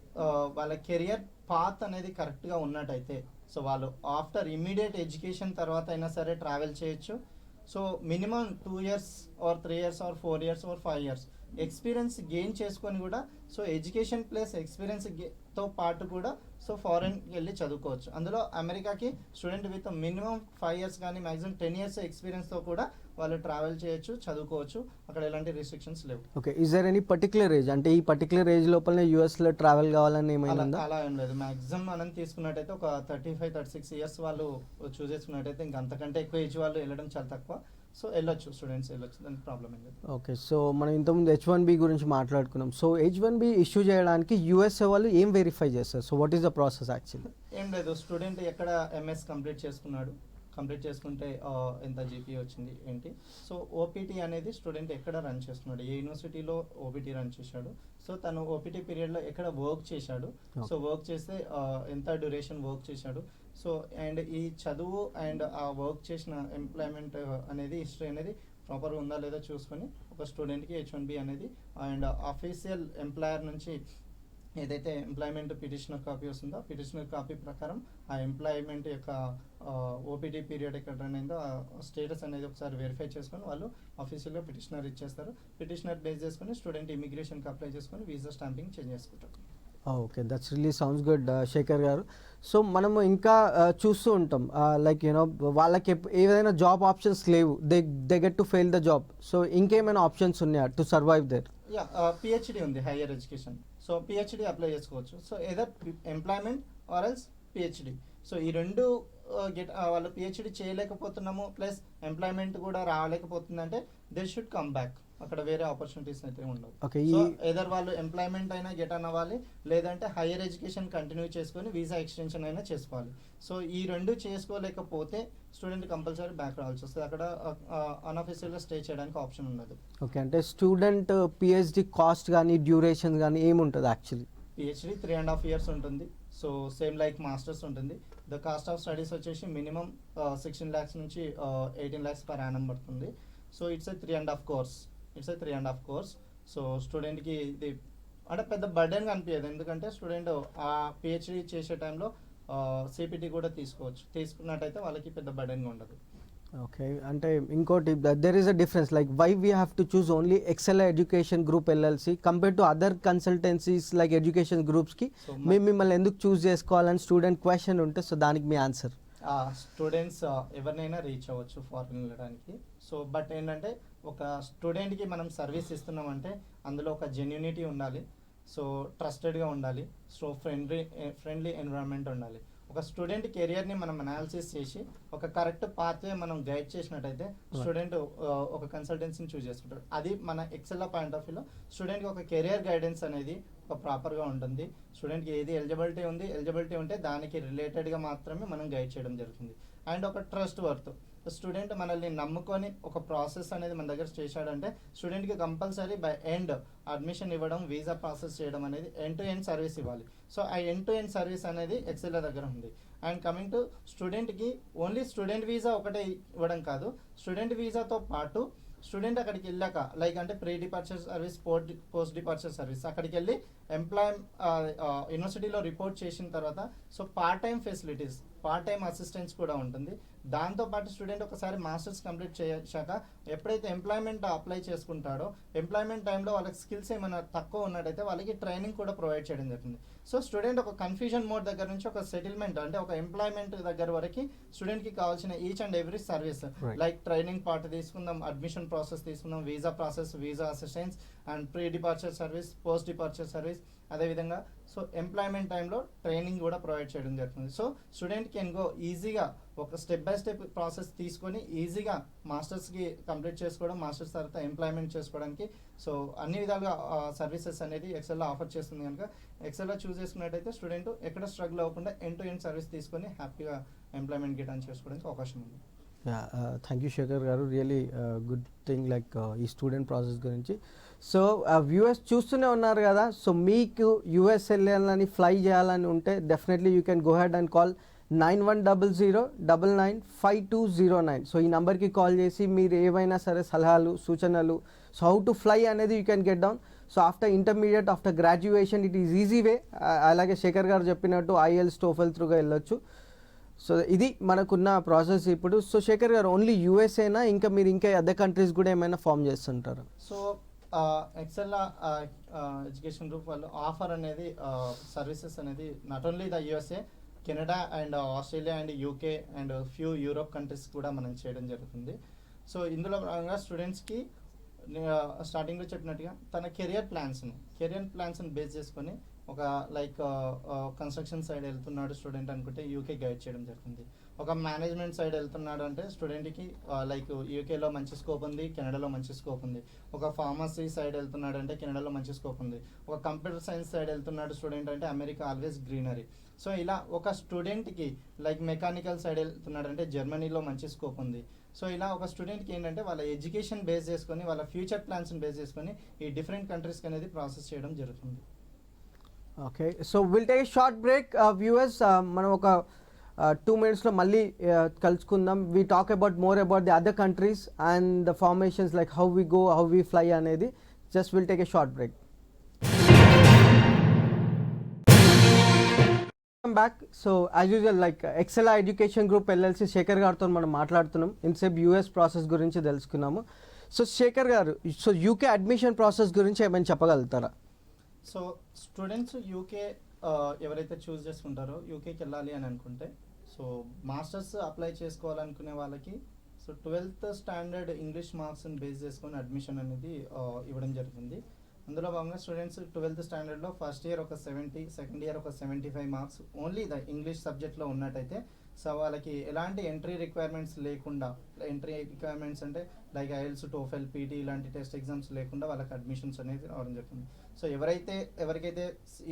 వాళ్ళ కెరియర్ పాత్ అనేది కరెక్ట్గా ఉన్నట్టయితే సో వాళ్ళు ఆఫ్టర్ ఇమ్మీడియట్ ఎడ్యుకేషన్ తర్వాత అయినా సరే ట్రావెల్ చేయొచ్చు. So minimum 2 years or 3 years or 4 years or 5 years experience gain చేసుకొని కూడా సో ఎడ్యుకేషన్ ప్లస్ ఎక్స్పీరియన్స్ తో పాటు కూడా సో ఫారెన్ వెళ్ళి చదువుకోవచ్చు. అందులో అమెరికాకి స్టూడెంట్ విత్ మినిమం 5 years కానీ మ్యాక్సిమం 10 years ఎక్స్పీరియన్స్తో కూడా వాళ్ళు ట్రావెల్ చేయొచ్చు, చదువుకోవచ్చు. అక్కడ ఎలాంటి రిస్ట్రిక్షన్స్ లేవు. Okay, is there any particular age, అంటే ఈ పర్టికులర్ ఏజ్ లోపలనే యూఎస్లో ట్రావెల్ కావాలని ఏమైనా ఉందా? అలా ఏం లేదు. మ్యాక్సిమం మనం తీసుకున్నట్టయితే ఒక 35-36 years వాళ్ళు చూస్ చేసుకున్నట్టయితే ఇంకా అంతకంటే ఎక్కువ ఏజ్ వాళ్ళు వెళ్ళడం చాలా తక్కువ. సో వెళ్ళొచ్చు, స్టూడెంట్స్ వెళ్ళొచ్చు, దానికి ప్రాబ్లం ఏం లేదు. ఓకే, సో మనం ఇంతకుముందు H1B గురించి మాట్లాడుకున్నాం. సో H1B ఇష్యూ చేయడానికి యూఎస్ఏ వాళ్ళు ఏం వెరిఫై చేస్తారు? So what is the process actually? ఏం లేదు, స్టూడెంట్ ఎక్కడ ఎంఎస్ కంప్లీట్ చేసుకున్నాడు, కంప్లీట్ చేసుకుంటే ఎంత జీపీ వచ్చింది ఏంటి. సో ఓపీటీ అనేది స్టూడెంట్ ఎక్కడ రన్ చేస్తున్నాడు, ఏ యూనివర్సిటీలో ఓపీటీ రన్ చేశాడు, సో తను ఓపీటీ పీరియడ్లో ఎక్కడ వర్క్ చేశాడు, సో వర్క్ చేస్తే ఎంత డ్యూరేషన్ వర్క్ చేశాడు, సో అండ్ ఈ చదువు అండ్ ఆ వర్క్ చేసిన ఎంప్లాయ్మెంట్ అనేది హిస్టరీ అనేది ప్రాపర్గా ఉందా లేదా చూసుకొని ఒక స్టూడెంట్కి H1B అనేది అండ్ అఫీషియల్ ఎంప్లాయర్ నుంచి ఏదైతే ఎంప్లాయ్మెంట్ పిటిషనర్ కాపీ వస్తుందో పిటిషనర్ కాపీ ప్రకారం ఆ ఎంప్లాయ్మెంట్ యొక్క ఓపీటీ పీరియడ్ ఎక్కడ రన్ అయిందో ఆ స్టేటస్ అనేది ఒకసారి వెరిఫై చేసుకొని వాళ్ళు అఫీషియల్గా పిటిషనర్ ఇచ్చేస్తారు. పిటిషనర్ బేస్ చేసుకొని స్టూడెంట్ ఇమిగ్రేషన్కి అప్లై చేసుకొని వీసా స్టాంపింగ్ చేంజ్ చేసుకుంటారు. Okay, that's really sounds good Shekhar గారు. సో మనము ఇంకా చూస్తూ ఉంటాం లైక్ యూనో వాళ్ళకి ఏదైనా జాబ్ ఆప్షన్స్ లేవు, they get to fail the job. So ఇంకేమైనా ఆప్షన్స్ ఉన్నాయా to survive there? Yeah, PhD ఉంది, higher education. So PhD apply చేసుకోవచ్చు. So either employment or else PhD. So ఈ రెండు వాళ్ళు పిహెచ్డి చేయలేకపోతున్నాము ప్లస్ ఎంప్లాయ్మెంట్ కూడా రాలేకపోతుందంటే దే షుడ్ కమ్ బ్యాక్. అక్కడ వేరే ఆపర్చునిటీస్ అయితే ఉండవు. ఓకే, సో ఏదర్ వాళ్ళు ఎంప్లాయ్మెంట్ అయినా గెట్ అవ్వాలి, లేదంటే హైయర్ ఎడ్యుకేషన్ కంటిన్యూ చేసుకొని వీసా ఎక్స్టెన్షన్ అయినా చేసుకోవాలి. సో ఈ రెండు చేసుకోలేకపోతే స్టూడెంట్ కంపల్సరీ బ్యాక్ రావాల్సి వస్తుంది. అక్కడ అన్అఫీషియల్గా స్టే చేయడానికి ఆప్షన్ ఉండదు. ఓకే, అంటే స్టూడెంట్ పిహెచ్డి కాస్ట్ కానీ డ్యూరేషన్ కానీ ఏముంటుంది యాక్చువల్లీ? పిహెచ్డి 3.5 years ఉంటుంది. సో సేమ్ లైక్ మాస్టర్స్ ఉంటుంది. ద కాస్ట్ ఆఫ్ స్టడీస్ వచ్చేసి మినిమం 16 lakhs నుంచి 18 lakhs per annum పడుతుంది. So it's a 3.5 course. So స్టూడెంట్కి ఇది అంటే పెద్ద బర్డెన్గా అనిపించదు, ఎందుకంటే స్టూడెంట్ ఆ పిహెచ్డి చేసే టైంలో సిపిటి కూడా తీసుకున్నట్టయితే వాళ్ళకి పెద్ద బర్డెన్గా ఉండదు. ఓకే, అంటే ఇంకోటి there is a difference like why we have to choose only Excel education group LLC compare to other consultancies like education గ్రూప్స్కి మేము మిమ్మల్ని ఎందుకు చూస్ చేసుకోవాలని స్టూడెంట్ క్వశ్చన్ ఉంటే సో దానికి మీ ఆన్సర్? స్టూడెంట్స్ ఎవరినైనా రీచ్ అవ్వచ్చు ఫారెన్ వెళ్ళడానికి. సో బట్ ఏంటంటే ఒక స్టూడెంట్కి మనం సర్వీస్ ఇస్తున్నామంటే అందులో ఒక జెన్యూనిటీ ఉండాలి, సో ట్రస్టెడ్గా ఉండాలి, సో ఫ్రెండ్లీ ఎన్విరాన్మెంట్ ఉండాలి. ఒక స్టూడెంట్ కెరియర్ని మనం అనాలిసిస్ చేసి ఒక కరెక్ట్ పాత్వే మనం గైడ్ చేసినట్టయితే స్టూడెంట్ ఒక కన్సల్టెన్సీని చూస్ చేసుకుంటాడు. అది మన ఎక్సెల్ పాయింట్ ఆఫ్ వ్యూలో స్టూడెంట్కి ఒక కెరియర్ గైడెన్స్ అనేది ఒక ప్రాపర్గా ఉంటుంది. స్టూడెంట్కి ఏది ఎలిజిబిలిటీ ఉంటే దానికి రిలేటెడ్గా మాత్రమే మనం గైడ్ చేయడం జరుగుతుంది. అండ్ ఒక ట్రస్ట్ వర్త్, స్టూడెంట్ మనల్ని నమ్ముకొని ఒక ప్రాసెస్ అనేది మన దగ్గర చేశాడంటే స్టూడెంట్కి కంపల్సరీ బై ఎండ్ అడ్మిషన్ ఇవ్వడం, వీసా ప్రాసెస్ చేయడం అనేది ఎండ్ టు ఎండ్ సర్వీస్ ఇవ్వాలి. సో ఆ ఎండ్ టు ఎండ్ సర్వీస్ అనేది ఎక్సెల్ దగ్గర ఉంది. అండ్ కమింగ్ టు స్టూడెంట్కి ఓన్లీ స్టూడెంట్ వీసా ఒకటే ఇవ్వడం కాదు, స్టూడెంట్ వీసాతో పాటు స్టూడెంట్ అక్కడికి వెళ్ళాక లైక్ అంటే pre departure service, post departure service, అక్కడికి వెళ్ళి యూనివర్సిటీలో రిపోర్ట్ చేసిన తర్వాత సో పార్ట్ టైం అసిస్టెన్స్ కూడా ఉంటుంది. దాంతోపాటు స్టూడెంట్ ఒకసారి మాస్టర్స్ కంప్లీట్ చేశాక ఎప్పుడైతే ఎంప్లాయ్మెంట్ అప్లై చేసుకుంటాడో ఎంప్లాయ్మెంట్ టైంలో వాళ్ళకి స్కిల్స్ ఏమైనా తక్కువ ఉన్నట్టయితే వాళ్ళకి ట్రైనింగ్ కూడా ప్రొవైడ్ చేయడం జరుగుతుంది. సో స్టూడెంట్ ఒక కన్ఫ్యూజన్ మోడ్ దగ్గర నుంచి ఒక సెటిల్మెంట్ అంటే ఒక ఎంప్లాయ్మెంట్ దగ్గర వరకు స్టూడెంట్కి కావాల్సిన each and every service like training part తీసుకుందాం, అడ్మిషన్ ప్రాసెస్ తీసుకుందాం, visa process, visa assistance and pre departure service, post departure service అదేవిధంగా సో ఎంప్లాయ్మెంట్ టైంలో ట్రైనింగ్ కూడా ప్రొవైడ్ చేయడం జరుగుతుంది. సో స్టూడెంట్ కెన్ గో ఈజీగా ఒక స్టెప్ బై స్టెప్ ప్రాసెస్ తీసుకొని ఈజీగా మాస్టర్స్కి కంప్లీట్ చేసుకోవడం, మాస్టర్స్ తర్వాత ఎంప్లాయ్మెంట్ చేసుకోవడానికి సో అన్ని విధాలుగా సర్వీసెస్ అనేది ఎక్సెల్లో ఆఫర్ చేస్తుంది. కనుక ఎక్సెల్లో చూస్ చేసుకున్నట్టయితే స్టూడెంట్ ఎక్కడ స్ట్రగుల్ అవ్వకుండా ఎండ్ టు ఎండ్ సర్వీస్ తీసుకొని హ్యాపీగా ఎంప్లాయ్మెంట్ గెట్ ఆన్ చేసుకోవడానికి అవకాశం ఉంది. థ్యాంక్ యూ శేఖర్ గారు, రియలీ గుడ్ థింగ్ లైక్ ఈ స్టూడెంట్ ప్రాసెస్ గురించి. సో వ్యూఎస్ చూస్తూనే ఉన్నారు కదా, సో మీకు యూఎస్ వెళ్ళాలని ఫ్లై చేయాలని ఉంటే definitely you can go ahead and call 9100995209. So ఈ నెంబర్కి కాల్ చేసి మీరు ఏవైనా సరే సలహాలు సూచనలు, సో హౌ టు ఫ్లై అనేది you can get down. So after intermediate, after graduation it is easy way. అలాగే శేఖర్ గారు చెప్పినట్టు ఐఎల్స్ టోఫెల్ త్రూగా వెళ్ళొచ్చు. సో ఇది మనకున్న ప్రాసెస్ ఇప్పుడు. సో శేఖర్ గారు, ఓన్లీ యూఎస్ఏనా, ఇంకా మీరు ఇంకా అదర్ కంట్రీస్ కూడా ఏమైనా ఫామ్ చేస్తుంటారు? సో ఎక్సెల్ ఎడ్యుకేషన్ గ్రూప్ వాళ్ళు ఆఫర్ అనేది సర్వీసెస్ అనేది not only the USA, Canada and Australia and UK and few Europe countries కూడా మనం చేయడం జరుగుతుంది. సో ఇందులో భాగంగా స్టూడెంట్స్కి స్టార్టింగ్లో చెప్పినట్టుగా తన కెరియర్ ప్లాన్స్ని బేస్ చేసుకొని ఒక లైక్ కన్స్ట్రక్షన్ సైడ్ వెళ్తున్నాడు స్టూడెంట్ అనుకుంటే యూకే గైడ్ చేయడం జరుగుతుంది. ఒక మేనేజ్మెంట్ సైడ్ వెళ్తున్నాడు అంటే స్టూడెంట్కి లైక్ యూకేలో మంచి స్కోప్ ఉంది, కెనడాలో మంచి స్కోప్ ఉంది. ఒక ఫార్మసీ సైడ్ వెళ్తున్నాడు అంటే కెనడాలో మంచి స్కోప్ ఉంది. ఒక కంప్యూటర్ సైన్స్ సైడ్ వెళ్తున్నాడు స్టూడెంట్ అంటే అమెరికా ఆల్వేస్ గ్రీనరీ. సో ఇలా ఒక స్టూడెంట్కి లైక్ మెకానికల్ సైడ్ వెళ్తున్నాడు అంటే జర్మనీలో మంచి స్కోప్ ఉంది. సో ఇలా ఒక స్టూడెంట్కి ఏంటంటే వాళ్ళ ఎడ్యుకేషన్ బేస్ చేసుకొని, వాళ్ళ ఫ్యూచర్ ప్లాన్స్ని బేస్ చేసుకొని ఈ డిఫరెంట్ కంట్రీస్కి అనేది ప్రాసెస్ చేయడం జరుగుతుంది. Okay, so will take short break. Viewers, మనం ఒక 2 minutesలో మళ్ళీ కలుసుకుందాం. We talk about more about the other countries and the formations like how we go, how we fly అనేది. Just will take a short break. Back. So as usual like Excel education group LLC Shekhar గారితో మనం మాట్లాడుతున్నాం. ఇన్సేపు యూఎస్ ప్రాసెస్ గురించి తెలుసుకున్నాము. సో శేఖర్ గారు, సో యూకే అడ్మిషన్ ప్రాసెస్ గురించి ఏమైనా చెప్పగలుగుతారా? సో స్టూడెంట్స్ యూకే ఎవరైతే చూస్ చేసుకుంటారో యూకేకి వెళ్ళాలి అని అనుకుంటే, సో మాస్టర్స్ అప్లై చేసుకోవాలనుకునే వాళ్ళకి సో 12th స్టాండర్డ్ ఇంగ్లీష్ మార్క్స్ని బేస్ చేసుకొని అడ్మిషన్ అనేది ఇవ్వడం జరుగుతుంది. అందులో భాగంగా స్టూడెంట్స్ 12th స్టాండర్డ్లో ఫస్ట్ ఇయర్ ఒక 70, సెకండ్ ఇయర్ ఒక 75 మార్క్స్ ఓన్లీ ద ఇంగ్లీష్ సబ్జెక్ట్లో ఉన్నట్టయితే సో వాళ్ళకి ఎలాంటి ఎంట్రీ రిక్వైర్మెంట్స్ లేకుండా, ఎంట్రీ రిక్వైర్మెంట్స్ అంటే లైక్ ఐఎల్స్, టోఫెల్, పీటీ ఇలాంటి టెస్ట్ ఎగ్జామ్స్ లేకుండా వాళ్ళకి అడ్మిషన్స్ అనేది రావడం జరుగుతుంది. సో ఎవరికైతే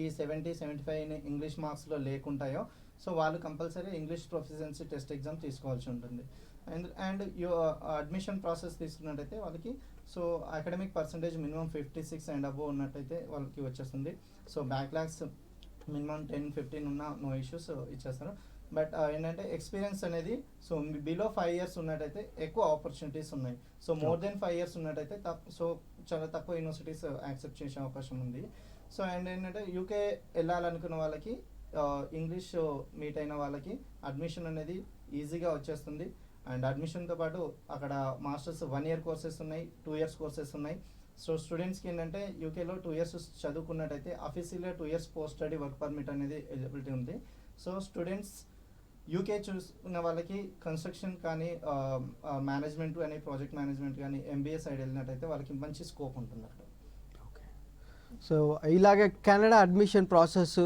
ఈ 70-75 ఇంగ్లీష్ మార్క్స్లో లేకుంటాయో సో వాళ్ళు compulsory English proficiency test exam తీసుకోవాల్సి ఉంటుంది. అండ్ అడ్మిషన్ ప్రాసెస్ తీసుకున్నట్టయితే వాళ్ళకి so academic percentage minimum 56 and above ఉన్నట్టయితే వాళ్ళకి వచ్చేస్తుంది. సో బ్యాక్లాగ్స్ మినిమం 10-15 ఉన్న నో ఇష్యూస్ ఇచ్చేస్తారు. బట్ ఏంటంటే ఎక్స్పీరియన్స్ అనేది సో బిలో 5 years ఉన్నట్టయితే ఎక్కువ ఆపర్చునిటీస్ ఉన్నాయి. సో మోర్ దెన్ 5 years ఉన్నట్టయితే సో చాలా తక్కువ యూనివర్సిటీస్ యాక్సెప్ట్ చేసే అవకాశం ఉంది. సో అండ్ ఏంటంటే యూకే వెళ్ళాలనుకున్న వాళ్ళకి ఇంగ్లీష్ మీట్ అయిన వాళ్ళకి అడ్మిషన్ అనేది ఈజీగా వచ్చేస్తుంది. అండ్ అడ్మిషన్తో పాటు అక్కడ మాస్టర్స్ 1 year కోర్సెస్ ఉన్నాయి, 2 years కోర్సెస్ ఉన్నాయి. సో స్టూడెంట్స్కి ఏంటంటే యూకేలో 2 years చదువుకున్నట్టయితే అఫీషియల్గా 2 years post study work permit అనేది ఎలిజిబిలిటీ ఉంది. సో స్టూడెంట్స్ యూకే చూసుకున్న వాళ్ళకి కన్స్ట్రక్షన్ కానీ, మేనేజ్మెంట్ కానీ, ప్రాజెక్ట్ మేనేజ్మెంట్ కానీ, ఎంబీఏ సైడ్ వెళ్ళినట్టయితే వాళ్ళకి మంచి స్కోప్ ఉంటుంది అక్కడ. ఓకే, సో ఇలాగే కెనడా అడ్మిషన్ ప్రాసెస్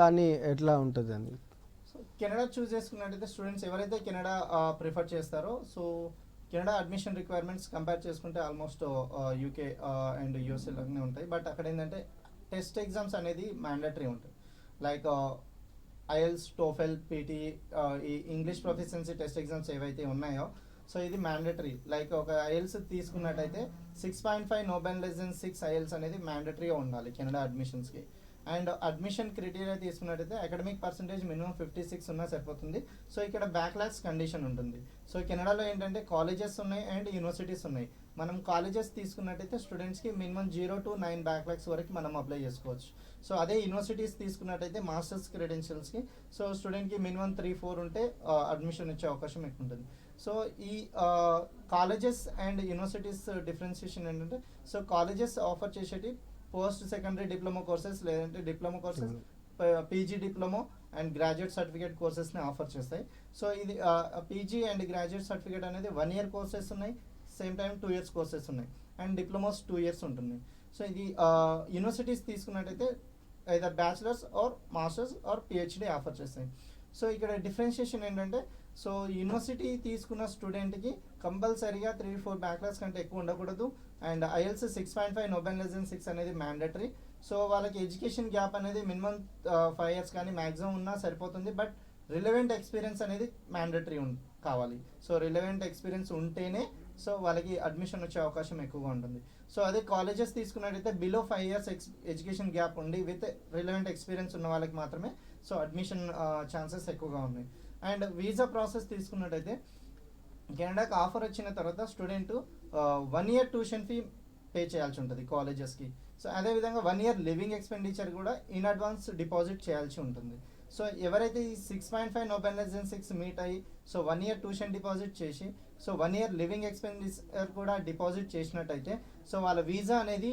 దాన్ని ఎట్లా ఉంటుంది అండి? సో కెనడా చూస్ చేసుకున్నట్టయితే స్టూడెంట్స్ ఎవరైతే కెనడా ప్రిఫర్ చేస్తారో so Canada admission requirements compare చేసుకుంటే ఆల్మోస్ట్ యూకే అండ్ యూఎస్ఏ లాగానే ఉంటాయి. బట్ అక్కడ ఏంటంటే టెస్ట్ ఎగ్జామ్స్ అనేది మ్యాండేటరీ ఉంటుంది. లైక్ ఐఎల్స్, టోఫెల్, పీటీ, ఈ ఇంగ్లీష్ ప్రొఫిషియన్సీ టెస్ట్ ఎగ్జామ్స్ ఏవైతే ఉన్నాయో సో ఇది మ్యాండేటరీ. లైక్ ఒక ఐఎల్స్ తీసుకున్నట్టయితే 6.5 no Ben less than 6 IELTS అనేది మ్యాండేటరీగా ఉండాలి కెనడా అడ్మిషన్స్కి. అండ్ అడ్మిషన్ క్రైటీరియా తీసుకున్నట్టయితే అకాడమిక్ పర్సంటేజ్ మినిమం 56 ఉన్నా సరిపోతుంది. సో ఇక్కడ బ్యాక్లాగ్స్ కండిషన్ ఉంటుంది. సో కెనడాలో ఏంటంటే కాలేజెస్ ఉన్నాయి అండ్ యూనివర్సిటీస్ ఉన్నాయి. మనం కాలేజెస్ తీసుకున్నట్టయితే స్టూడెంట్స్కి మినిమం 0 to 9 బ్యాక్లాగ్స్ వరకు మనం అప్లై చేసుకోవచ్చు. సో అదే యూనివర్సిటీస్ తీసుకున్నట్టయితే మాస్టర్స్ క్రెడెన్షియల్స్కి సో స్టూడెంట్కి మినిమం 3-4 ఉంటే అడ్మిషన్ వచ్చే అవకాశం ఎక్కువ ఉంటుంది. సో ఈ కాలేజెస్ అండ్ యూనివర్సిటీస్ డిఫరెన్షియేషన్ ఏంటంటే సో కాలేజెస్ ఆఫర్ చేసేటి పోస్ట్ సెకండరీ డిప్లొమా కోర్సెస్, లేదంటే diploma courses, PG diploma and graduate certificate కోర్సెస్ని ఆఫర్ చేస్తాయి. సో ఇది పీజీ అండ్ గ్రాడ్యుయేట్ సర్టిఫికేట్ అనేది 1 year కోర్సెస్ ఉన్నాయి, సేమ్ టైం 2 years కోర్సెస్ ఉన్నాయి. అండ్ డిప్లొమాస్ 2 years ఉంటుంది. సో ఇది యూనివర్సిటీస్ తీసుకున్నట్టయితే either bachelors are masters or PhD offer చేస్తాయి. సో ఇక్కడ డిఫరెన్షియేషన్ ఏంటంటే, సో యూనివర్సిటీ తీసుకున్న స్టూడెంట్కి కంపల్సరీగా 3-4 బ్యాక్లాగ్స్ కంటే ఎక్కువ ఉండకూడదు. And IELTS 6.5 no Ben less than 6 అనేది మ్యాండటరీ. సో వాళ్ళకి ఎడ్యుకేషన్ గ్యాప్ అనేది మినిమం 5 years కానీ మ్యాక్సిమం ఉన్నా సరిపోతుంది. బట్ రిలవెంట్ ఎక్స్పీరియన్స్ అనేది మ్యాండటరీ కావాలి. సో రిలవెంట్ ఎక్స్పీరియన్స్ ఉంటేనే సో వాళ్ళకి అడ్మిషన్ వచ్చే అవకాశం ఎక్కువగా ఉంటుంది. సో అదే కాలేజెస్ తీసుకున్నట్టయితే బిలో 5 years ఎడ్యుకేషన్ గ్యాప్ ఉండి విత్ రిలవెంట్ ఎక్స్పీరియన్స్ ఉన్న వాళ్ళకి మాత్రమే సో అడ్మిషన్ ఛాన్సెస్ ఎక్కువగా ఉన్నాయి. అండ్ వీసా ప్రాసెస్ తీసుకున్నట్టయితే కెనడాకి ఆఫర్ వచ్చిన తర్వాత student 1 year tuition fee pay చేయాల్సి ఉంటుంది కాలేజెస్కి. సో అదేవిధంగా 1 year లివింగ్ ఎక్స్పెండిచర్ కూడా ఇన్ అడ్వాన్స్ డిపాజిట్ చేయాల్సి ఉంటుంది. సో ఎవరైతే ఈ 6.5 no Ben less than 6 meet అయ్యి సో 1 year ట్యూషన్ డిపాజిట్ చేసి సో 1 year లివింగ్ ఎక్స్పెండిచర్ కూడా డిపాజిట్ చేసినట్టయితే సో వాళ్ళ వీసా అనేది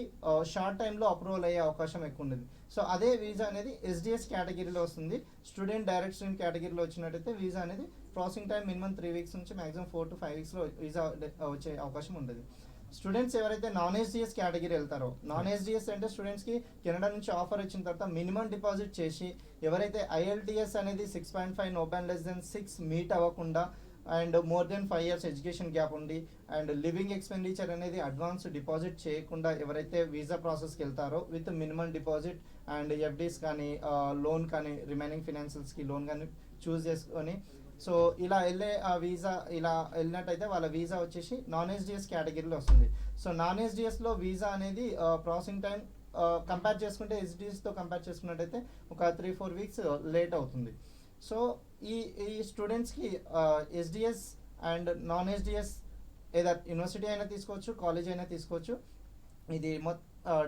షార్ట్ టైంలో అప్రూవల్ అయ్యే అవకాశం ఎక్కువ ఉంటుంది. సో అదే వీసా అనేది ఎస్డిఎస్ కేటగిరీలో వస్తుంది. స్టూడెంట్ డైరెక్ట్ స్టూడెంట్ కేటగిరీలో వచ్చినట్టయితే వీసా అనేది ప్రాసెసింగ్ టైం మినిమం 3 weeks నుంచి మాక్సిమం 4 to 5 weeksలో వీసా వచ్చే అవకాశం ఉంటుంది. స్టూడెంట్స్ ఎవరైతే నాన్ ఎస్డిఎస్ కేటగిరీ వెళ్తారో, నాన్ ఎస్డిఎస్ అంటే స్టూడెంట్స్కి కెనడా నుంచి ఆఫర్ వచ్చిన తర్వాత మినిమం డిపాజిట్ చేసి ఎవరైతే ఐఎల్టీఎస్ అనేది 6.5 no Ben less than 6 meet అవ్వకుండా and more than 5 years education gap ఉండి అండ్ లివింగ్ ఎక్స్పెండిచర్ అనేది అడ్వాన్స్ డిపాజిట్ చేయకుండా ఎవరైతే వీసా ప్రాసెస్కి వెళ్తారో with minimum deposit and FDs కానీ లోన్ కానీ రిమైనింగ్ ఫినాన్షియల్స్కి లోన్ కానీ చూస్ చేసుకొని సో ఇలా వెళ్ళే ఆ వీసా ఇలా వెళ్ళినట్టయితే వాళ్ళ వీసా వచ్చేసి నాన్ ఎస్డిఎస్ కేటగిరీలో వస్తుంది. సో నాన్ ఎస్డిఎస్లో వీసా అనేది ప్రాసెసింగ్ టైం కంపేర్ చేసుకుంటే ఎస్డిఎస్తో కంపేర్ చేసుకున్నట్టయితే ఒక 3-4 weeks లేట్ అవుతుంది. సో ఈ స్టూడెంట్స్కి ఎస్డిఎస్ అండ్ నాన్ ఎస్డిఎస్ ఏదో యూనివర్సిటీ అయినా తీసుకోవచ్చు, కాలేజ్ అయినా తీసుకోవచ్చు. ఇది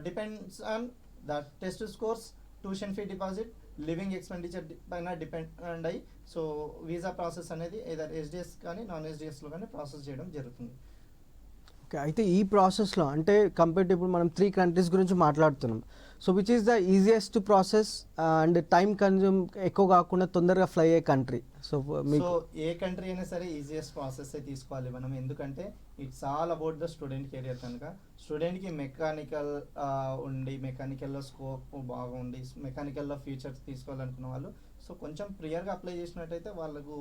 depends on the test scores, tuition fee deposit, living expenditure పైన డిపెండ్ అయ్యి సో వీసా ప్రాసెస్ అనేది ఏదో ఎస్డిఎస్ కానీ నాన్ ఎస్డిఎస్లో కానీ ప్రాసెస్ చేయడం జరుగుతుంది. ఓకే, అయితే ఈ ప్రాసెస్లో అంటే కంపేర్ ఇప్పుడు మనం 3 countries గురించి మాట్లాడుతున్నాం. So which is the easiest process and time consume ఎక్కువ కాకుండా తొందరగా ఫ్లై అయ్యే కంట్రీ? సో సో ఏ కంట్రీ అయినా సరే ఈజియెస్ట్ ప్రాసెస్ తీసుకోవాలి మనం, ఎందుకంటే it's all about the student career. కనుక స్టూడెంట్కి మెకానికల్ ఉండి మెకానికల్లో స్కోప్ బాగుండి మెకానికల్లో ఫ్యూచర్స్ తీసుకోవాలనుకున్న వాళ్ళు సో కొంచెం ప్రియర్గా అప్లై చేసినట్టయితే వాళ్ళకు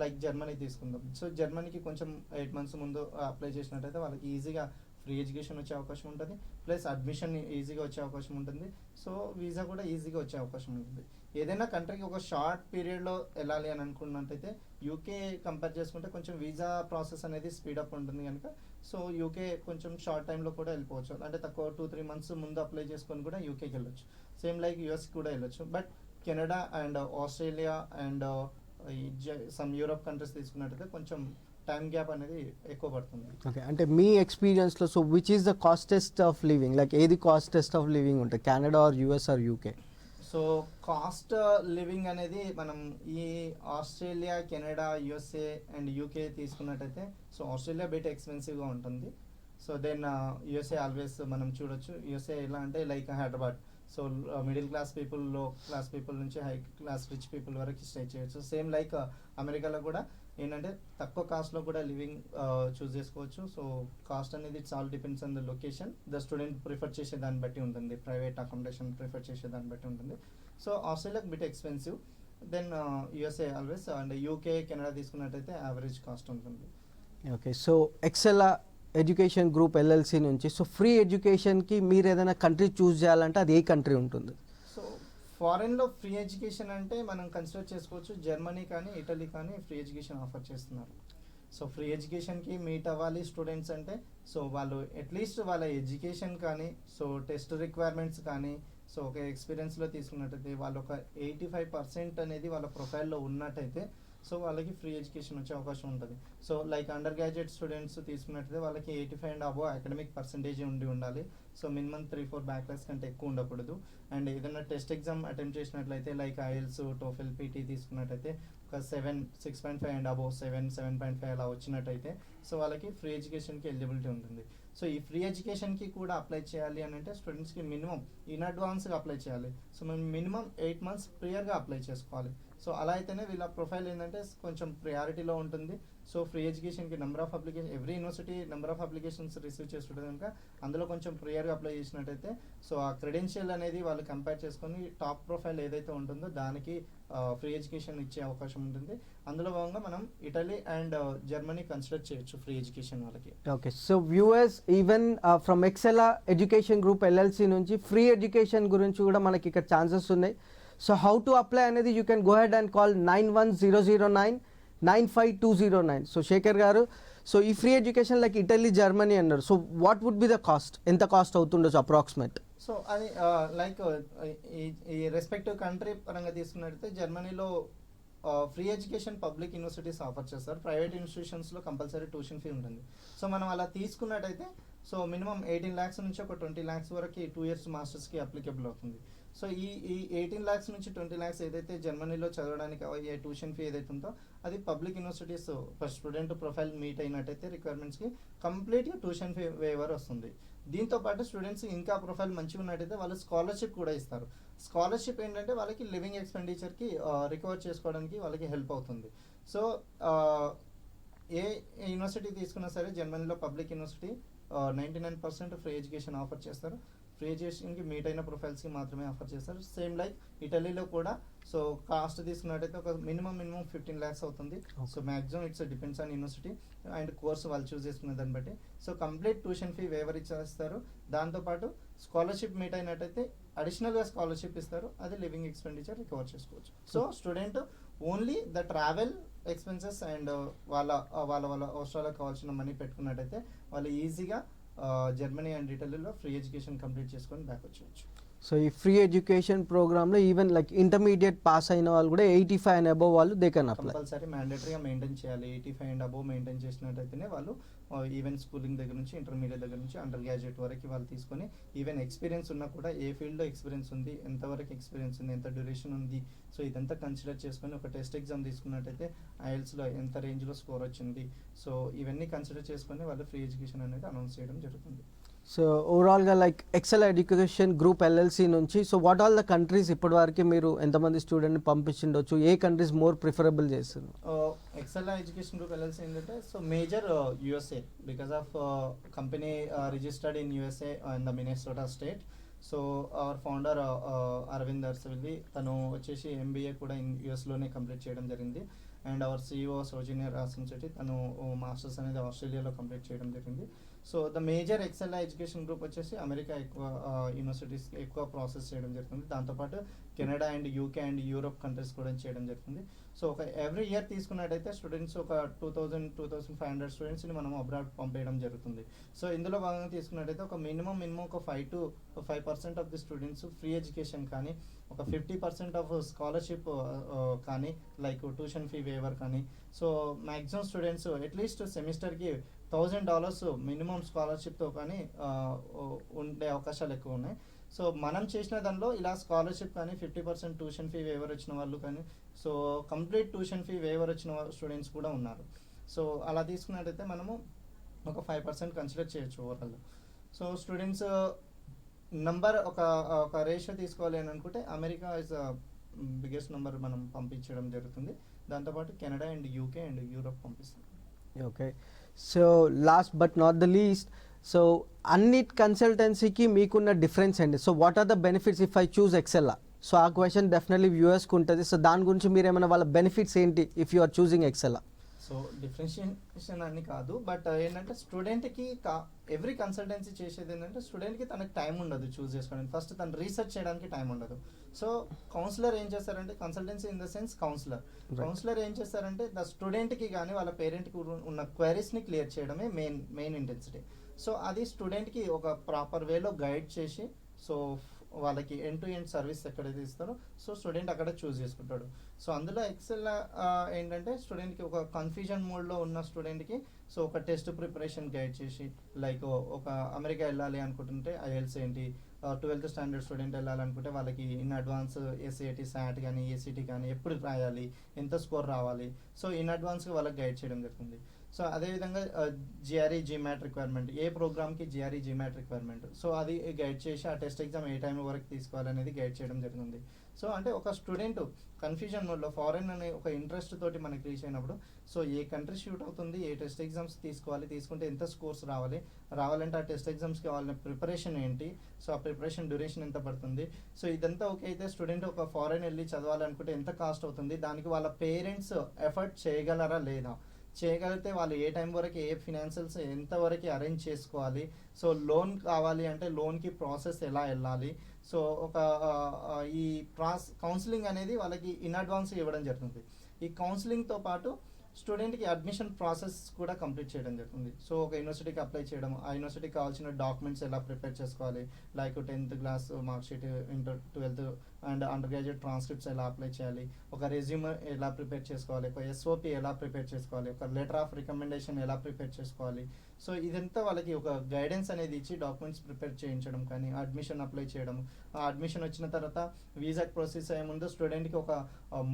లైక్ జర్మనీ తీసుకుందాం. సో జర్మనీకి కొంచెం 8 months ముందు అప్లై చేసినట్టయితే వాళ్ళకి ఈజీగా ఫ్రీ ఎడ్యుకేషన్ వచ్చే అవకాశం ఉంటుంది, ప్లస్ అడ్మిషన్ ఈజీగా వచ్చే అవకాశం ఉంటుంది. సో వీసా కూడా ఈజీగా వచ్చే అవకాశం ఉంటుంది. ఏదైనా కంట్రీకి ఒక షార్ట్ పీరియడ్లో వెళ్ళాలి అని అనుకున్నట్టయితే యూకే కంపేర్ చేసుకుంటే కొంచెం వీసా ప్రాసెస్ అనేది స్పీడప్ ఉంటుంది కనుక సో యూకే కొంచెం షార్ట్ టైంలో కూడా వెళ్ళిపోవచ్చు. అంటే తక్కువ 2-3 months ముందు అప్లై చేసుకొని కూడా యూకేకి వెళ్ళొచ్చు. సేమ్ లైక్ యూఎస్కి కూడా వెళ్ళొచ్చు. But Canada and Australia and some Europe countries తీసుకున్నట్టయితే కొంచెం టైం గ్యాప్ అనేది ఎక్కువ పడుతుంది. ఓకే, అంటే మీ ఎక్స్పీరియన్స్లో so which is the costest of living, like ఏది కాస్టెస్ట్ ఆఫ్ లివింగ్ ఉంటుంది, Canada or US or UK? So cost living అనేది మనం ఈ Australia, Canada, USA and UK తీసుకున్నట్టయితే సో ఆస్ట్రేలియా బయట ఎక్స్పెన్సివ్గా ఉంటుంది. సో దెన్ యుఎస్ఏ ఆల్వేస్ మనం చూడొచ్చు. యుఎస్ఏ ఎలా అంటే like Hyderabad, so middle class people, లో క్లాస్ పీపుల్ నుంచి హై క్లాస్ రిచ్ పీపుల్ వరకు స్టే చేయొచ్చు. సేమ్ లైక్ అమెరికాలో కూడా ఏంటంటే తక్కువ కాస్ట్లో కూడా లివింగ్ చూస్ చేసుకోవచ్చు. సో కాస్ట్ అనేది it's all depends on the location, the student prefer చేసే దాన్ని బట్టి ఉంటుంది, ప్రైవేట్ అకామిడేషన్ ప్రిఫర్ చేసే దాన్ని బట్టి ఉంటుంది. So Australia bit expensive, then USA always, and UK, Canada తీసుకున్నట్టయితే యావరేజ్ కాస్ట్ ఉంటుంది. Okay, so Excel education group LLC నుంచి సో ఫ్రీ ఎడ్యుకేషన్కి మీరు ఏదైనా కంట్రీ చూస్ చేయాలంటే అది ఏ కంట్రీ ఉంటుంది? సో ఫారెన్లో ఫ్రీ ఎడ్యుకేషన్ అంటే మనం కన్సిడర్ చేసుకోవచ్చు జర్మనీ కానీ ఇటలీ కానీ ఫ్రీ ఎడ్యుకేషన్ ఆఫర్ చేస్తున్నారు. సో ఫ్రీ ఎడ్యుకేషన్కి మీట్ అవ్వాలి స్టూడెంట్స్ అంటే సో వాళ్ళు అట్లీస్ట్ వాళ్ళ ఎడ్యుకేషన్ కానీ సో టెస్ట్ రిక్వైర్మెంట్స్ కానీ సో ఒక ఎక్స్పీరియన్స్లో తీసుకున్నట్టయితే వాళ్ళు ఒక 85% అనేది వాళ్ళ ప్రొఫైల్లో ఉన్నట్టయితే సో వాళ్ళకి ఫ్రీ ఎడ్యుకేషన్ వచ్చే అవకాశం ఉంటుంది. So like under graduate students తీసుకున్నట్టయితే వాళ్ళకి 85 and above అకాడమిక్ పర్సంటేజ్ ఉండాలి. సో మినిమం 3-4 బ్యాక్లాగ్స్ కంటే ఎక్కువ ఉండకూడదు. అండ్ ఏదైనా టెస్ట్ ఎగ్జామ్ అటెంప్ట్ చేసినట్లయితే లైక్ ఐఎల్స్, టోఫెల్, పీటీ తీసుకున్నట్టయితే ఒక 6.5 and above 7.5 అలా వచ్చినట్టయితే సో వాళ్ళకి ఫ్రీ ఎడ్యుకేషన్కి ఎలిజిబిలిటీ ఉంటుంది. సో ఈ ఫ్రీ ఎడ్యుకేషన్కి కూడా అప్లై చేయాలి అని అంటే స్టూడెంట్స్కి మినిమం ఇన్ అడ్వాన్స్గా అప్లై చేయాలి. సో మేము మినిమం 8 months ప్రియర్గా అప్లై చేసుకోవాలి. సో అలా అయితేనే వీళ్ళ ప్రొఫైల్ ఏంటంటే కొంచెం ప్రయారిటీలో ఉంటుంది. సో ఫ్రీ ఎడ్యుకేషన్కి number of application every university number of applications receive చేస్తుంటే కనుక అందులో కొంచెం ప్రియర్గా అప్లై చేసినట్టయితే సో ఆ క్రెడెన్షియల్ అనేది వాళ్ళు కంపేర్ చేసుకొని టాప్ ప్రొఫైల్ ఏదైతే ఉంటుందో దానికి ఫ్రీ ఎడ్యుకేషన్ ఇచ్చే అవకాశం ఉంటుంది. అందులో భాగంగా మనం ఇటలీ అండ్ జర్మనీ కన్సిడర్ చేయొచ్చు ఫ్రీ ఎడ్యుకేషన్ వాళ్ళకి. Okay, so viewers even from Excela education group LLC నుంచి ఫ్రీ ఎడ్యుకేషన్ గురించి కూడా మనకి ఇక్కడ ఛాన్సెస్ ఉన్నాయి. సో హౌ టు అప్లై అనేది you can go ahead and call 9100995209. సో శేఖర్ గారు, సో ఈ free education like Italy Germany అన్నారు, so what would be the cost, ఎంత కాస్ట్ అవుతుండొచ్చు అప్రాక్సిమేట్? సో అది లైక్ ఈ రెస్పెక్టివ్ కంట్రీ పరంగా తీసుకున్నట్టయితే జర్మనీలో free education public universities offer చేస్తారు, ప్రైవేట్ ఇన్స్టిట్యూషన్స్లో కంపల్సరీ ట్యూషన్ ఫీ ఉంటుంది. సో మనం అలా తీసుకున్నట్టయితే సో మినిమం 18 lakhs నుంచి ఒక 20 lakhs వరకు 2 years మాస్టర్స్కి అప్లికేబుల్ అవుతుంది. సో ఈ 18 lakhs నుంచి 20 lakhs ఏదైతే జర్మనీలో చదవడానికి అయ్యే ట్యూషన్ ఫీ ఏదైతే ఉందో అది public universities student profile meet అయినట్టయితే రిక్వైర్మెంట్స్కి కంప్లీట్గా ట్యూషన్ ఫీ వేవర్ వస్తుంది. దీంతో పాటు స్టూడెంట్స్ ఇంకా ప్రొఫైల్ మంచిగా ఉన్నట్టయితే వాళ్ళు స్కాలర్షిప్ కూడా ఇస్తారు. స్కాలర్షిప్ ఏంటంటే వాళ్ళకి లివింగ్ ఎక్స్పెండిచర్కి రికవర్ చేసుకోవడానికి వాళ్ళకి హెల్ప్ అవుతుంది. సో ఏ యూనివర్సిటీ తీసుకున్నా సరే జర్మనీలో public university 99% free education offer చేస్తారు. ఫ్రీ ఎడ్యుకేషన్కి మీట్ అయిన ప్రొఫైల్స్కి మాత్రమే ఆఫర్ చేస్తారు. సేమ్ లైక్ ఇటలీలో కూడా సో కాస్ట్ తీసుకున్నట్టయితే ఒక మినిమం 15 lakhs అవుతుంది. So maximum it's depends on university and course వాళ్ళు చూస్ చేసుకున్న దాన్ని బట్టి. So complete tuition fee waiver ఇచ్చేస్తారు. దాంతోపాటు స్కాలర్షిప్ మీట్ అయినట్టయితే అడిషనల్గా స్కాలర్షిప్ ఇస్తారు, అది లివింగ్ ఎక్స్పెండిచర్ రికవర్ చేసుకోవచ్చు. So student only the travel expenses and వాళ్ళ అవసరాలకు కావాల్సిన మనీ పెట్టుకున్నట్టయితే వాళ్ళు ఈజీగా జర్మనీ అండ్ ఇటలీలో ఫ్రీ ఎడ్యుకేషన్ కంప్లీట్ చేసుకొని బ్యాక్ వచ్చేయచ్చు. సో ఈ ఫ్రీ ఎడ్యుకేషన్ ప్రోగ్రామ్లో ఈవెన్ లైక్ ఇంటర్మీడియట్ పాస్ అయిన వాళ్ళు కూడా 85 and above వాళ్ళు దే కెన్ అప్లై. కంపల్సరీ మ్యాండేటరీగా మెయింటైన్ చేయాలి. 85 and above మెయింటైన్ చేసినట్టయితేనే వాళ్ళు ఈవెన్ స్కూలింగ్ దగ్గర నుంచి ఇంటర్మీడియట్ దగ్గర నుంచి అండర్ గ్రాడ్యుయేట్ వరకు వాళ్ళు తీసుకొని ఈవెన్ ఎక్స్పీరియన్స్ ఉన్నా కూడా ఏ ఫీల్డ్లో ఎక్స్పీరియన్స్ ఉంది, ఎంతవరకు ఎక్స్పీరియన్స్ ఉంది, ఎంత డ్యూరేషన్ ఉంది, సో ఇదంతా కన్సిడర్ చేసుకొని ఒక టెస్ట్ ఎగ్జామ్ తీసుకున్నట్టయితే ఐఎల్స్లో ఎంత రేంజ్లో స్కోర్ వచ్చింది, సో ఇవన్నీ కన్సిడర్ చేసుకొని వాళ్ళు ఫ్రీ ఎడ్యుకేషన్ అనేది అనౌన్స్ చేయడం జరుగుతుంది. సో ఓవరాల్గా like Excel education group LLC నుంచి so what all the countries ఇప్పటివరకు మీరు ఎంతమంది స్టూడెంట్ని పంపించిండొచ్చు, ఏ కంట్రీస్ మోర్ ప్రిఫరబుల్ చేస్తున్నారు? ఎక్సెల్ ఎడ్యుకేషన్ గ్రూప్ ఎల్ఎల్సి ఏంటంటే so major USA because of company registered in USA in the Minnesota state. So our founder Aravind Arsavilli తను వచ్చేసి ఎంబీఏ కూడా యుఎస్లోనే కంప్లీట్ చేయడం జరిగింది. And our CEO Soujanya Rasamsetti తను మాస్టర్స్ అనేది ఆస్ట్రేలియాలో కంప్లీట్ చేయడం జరిగింది. So the major Excel education group వచ్చేసి అమెరికా ఎక్కువ యూనివర్సిటీస్ ఎక్కువ ప్రాసెస్ చేయడం జరుగుతుంది. దాంతోపాటు Canada and UK and Europe countries కూడా చేయడం జరుగుతుంది. సో ఒక ఎవ్రీ ఇయర్ తీసుకున్నట్టయితే స్టూడెంట్స్ ఒక 2,000-2,500 స్టూడెంట్స్ని మనం అబ్రాడ్ పంపేయడం జరుగుతుంది. సో ఇందులో భాగంగా తీసుకున్నట్టయితే ఒక మినిమం ఒక 5% of the students free education కానీ ఒక 50% ఆఫ్ స్కాలర్షిప్ కానీ లైక్ ట్యూషన్ ఫీ వేవర్ కానీ సో మ్యాక్సిమం స్టూడెంట్స్ అట్లీస్ట్ సెమిస్టర్కి $1,000 మినిమం స్కాలర్షిప్తో కానీ ఉండే అవకాశాలు ఎక్కువ ఉన్నాయి. సో మనం చేసిన దానిలో ఇలా స్కాలర్షిప్ కానీ 50% ట్యూషన్ ఫీ వేవర్ వచ్చిన వాళ్ళు కానీ so complete tuition fee waiver వచ్చిన స్టూడెంట్స్ కూడా ఉన్నారు. సో అలా తీసుకున్నట్టయితే మనము ఒక 5% కన్సిడర్ చేయొచ్చు ఓవరాల్. సో స్టూడెంట్స్ నంబర్ ఒక రేషియో తీసుకోవాలి అని అనుకుంటే అమెరికా ఇస్ బిగ్గెస్ట్ నెంబర్ మనం పంపించడం జరుగుతుంది. దాంతోపాటు Canada and UK and Europe పంపిస్తాం. Okay, so last but not the least, so అన్ని కన్సల్టెన్సీకి మీకున్న డిఫరెన్స్ అండి. So what are the benefits if I choose Excella? సో ఆ క్వశ్చన్ డెఫినెట్లీ వ్యూవర్స్కి ఉంటుంది. సో దాని గురించి మీరు ఏమైనా వాళ్ళ బెనిఫిట్స్ ఏంటి if you are choosing Excella? So differentiation అని కాదు, బట్ ఏంటంటే స్టూడెంట్కి ఎవ్రీ కన్సల్టెన్సీ చేసేది ఏంటంటే స్టూడెంట్కి తనకి టైం ఉండదు చూస్ చేసుకోవడానికి. ఫస్ట్ తను రీసెర్చ్ చేయడానికి టైం ఉండదు. సో కౌన్సిలర్ ఏం చేస్తారంటే consultancy in the sense counsellor ఏం చేస్తారంటే ద స్టూడెంట్కి కానీ వాళ్ళ పేరెంట్కి ఉన్న క్వైరీస్ని క్లియర్ చేయడమే మెయిన్ ఇంటెన్సిటీ. సో అది స్టూడెంట్కి ఒక ప్రాపర్ వేలో గైడ్ చేసి సో వాళ్ళకి ఎండ్ టు ఎండ్ సర్వీస్ ఎక్కడైతే ఇస్తారో సో స్టూడెంట్ అక్కడ చూస్ చేసుకుంటాడు. సో అందులో ఎక్సెల్ ఏంటంటే స్టూడెంట్కి ఒక కన్ఫ్యూజన్ మోడ్లో ఉన్న స్టూడెంట్కి సో ఒక టెస్ట్ ప్రిపరేషన్ గైడ్ చేసి లైక్ ఒక అమెరికా వెళ్ళాలి అనుకుంటుంటే ఐఎల్స్ ఏంటి, 12th స్టాండర్డ్ స్టూడెంట్ వెళ్ళాలనుకుంటే వాళ్ళకి ఇన్ అడ్వాన్స్ ఎస్ఏటి శాట్ కానీ ఏసీటీ కానీ ఎప్పుడు రాయాలి, ఎంత స్కోర్ రావాలి, సో ఇన్ అడ్వాన్స్గా వాళ్ళకి గైడ్ చేయడం జరుగుతుంది. సో అదేవిధంగా జిఆర్ఈ జీమాట్ రిక్వైర్మెంట్, ఏ ప్రోగ్రామ్కి జిఆర్ఈ జీమాట్ రిక్వైర్మెంట్, సో అది గైడ్ చేసి ఆ టెస్ట్ ఎగ్జామ్ ఏ టైం వరకు తీసుకోవాలనేది గైడ్ చేయడం జరుగుతుంది. సో అంటే ఒక స్టూడెంట్ కన్ఫ్యూజన్ మోడ్లో ఫారెన్ అనే ఒక ఇంట్రెస్ట్ తోటి మనకి రీచ్ అయినప్పుడు సో ఏ కంట్రీ షూట్ అవుతుంది, ఏ టెస్ట్ ఎగ్జామ్స్ తీసుకోవాలి, తీసుకుంటే ఎంత స్కోర్స్ రావాలంటే ఆ టెస్ట్ ఎగ్జామ్స్కి కావాలన్న ప్రిపరేషన్ ఏంటి, సో ఆ ప్రిపరేషన్ డ్యూరేషన్ ఎంత పడుతుంది, సో ఇదంతా ఓకే అయితే స్టూడెంట్ ఒక ఫారెన్ వెళ్ళి చదవాలనుకుంటే ఎంత కాస్ట్ అవుతుంది, దానికి వాళ్ళ పేరెంట్స్ ఎఫర్ట్ చేయగలరా లేదా, చేయగలిగితే వాళ్ళు ఏ టైం వరకు ఏ ఫినాన్షియల్స్ ఎంతవరకు అరేంజ్ చేసుకోవాలి, సో లోన్ కావాలి అంటే లోన్కి ప్రాసెస్ ఎలా వెళ్ళాలి, సో ఒక ఈ కౌన్సిలింగ్ అనేది వాళ్ళకి ఇన్ అడ్వాన్స్ ఇవ్వడం జరుగుతుంది. ఈ కౌన్సిలింగ్తో పాటు స్టూడెంట్కి అడ్మిషన్ ప్రాసెస్ కూడా కంప్లీట్ చేయడం జరుగుతుంది. సో ఒక యూనివర్సిటీకి అప్లై చేయడం, ఆ యూనివర్సిటీకి కావాల్సిన డాక్యుమెంట్స్ ఎలా ప్రిపేర్ చేసుకోవాలి, like 10th class marksheet, inter 12th and under graduate transcripts ఎలా అప్లై చేయాలి, ఒక రెజ్యూమ్ ఎలా ప్రిపేర్ చేసుకోవాలి, ఒక SOP ఎలా ప్రిపేర్ చేసుకోవాలి, ఒక లెటర్ ఆఫ్ రికమెండేషన్ ఎలా ప్రిపేర్ చేసుకోవాలి. సో ఇదంతా వాళ్ళకి ఒక గైడెన్స్ అనేది ఇచ్చి డాక్యుమెంట్స్ ప్రిపేర్ చేయించడం కానీ అడ్మిషన్ అప్లై చేయడం, ఆ అడ్మిషన్ వచ్చిన తర్వాత వీసా ప్రాసెస్ అయ్యే ముందు స్టూడెంట్కి ఒక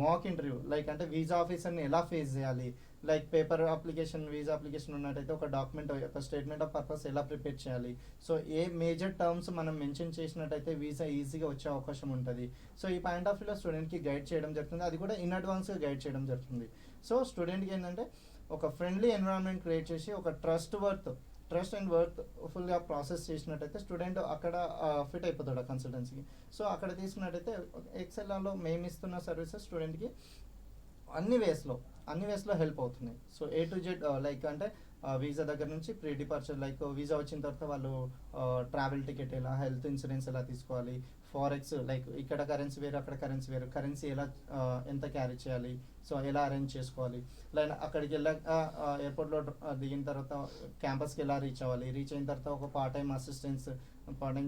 మాక్ ఇంటర్వ్యూ, లైక్ అంటే వీసా ఆఫీసర్ని ఎలా ఫేస్ చేయాలి, like paper application visa application ఉన్నట్టయితే ఒక డాక్యుమెంట్ ఒక స్టేట్మెంట్ ఆఫ్ పర్పస్ ఎలా ప్రిపేర్ చేయాలి, సో ఏ మేజర్ టర్మ్స్ మనం మెన్షన్ చేసినట్టయితే వీసా ఈజీగా వచ్చే అవకాశం ఉంటుంది. సో ఈ పాయింట్ ఆఫ్ వ్యూలో స్టూడెంట్కి గైడ్ చేయడం జరుగుతుంది, అది కూడా ఇన్ అడ్వాన్స్గా గైడ్ చేయడం జరుగుతుంది. సో స్టూడెంట్కి ఏంటంటే ఒక ఫ్రెండ్లీ ఎన్విరాన్మెంట్ క్రియేట్ చేసి ఒక ట్రస్ట్ అండ్ వర్త్ ఫుల్గా ప్రాసెస్ చేసినట్టయితే స్టూడెంట్ అక్కడ ఫిట్ అయిపోతాడు ఆ కన్సల్టెన్సీకి. సో అక్కడ తీసుకున్నట్టయితే ఎక్సెల్లో మేము ఇస్తున్న సర్వీసెస్ స్టూడెంట్కి అన్ని వేస్లో హెల్ప్ అవుతున్నాయి. So A to Z like అంటే వీసా దగ్గర నుంచి ప్రీ డిపార్చర్, లైక్ వీసా వచ్చిన తర్వాత వాళ్ళు ట్రావెల్ టికెట్ ఎలా, హెల్త్ ఇన్సూరెన్స్ ఎలా తీసుకోవాలి, ఫారెక్స్ లైక్ ఇక్కడ కరెన్సీ వేరు అక్కడ కరెన్సీ ఎలా ఎంత క్యారీ చేయాలి, సో ఎలా అరేంజ్ చేసుకోవాలి, లైక్ అక్కడికి ఎయిర్పోర్ట్లో దిగిన తర్వాత క్యాంపస్కి ఎలా రీచ్ అవ్వాలి, రీచ్ అయిన తర్వాత ఒక పార్ట్ టైం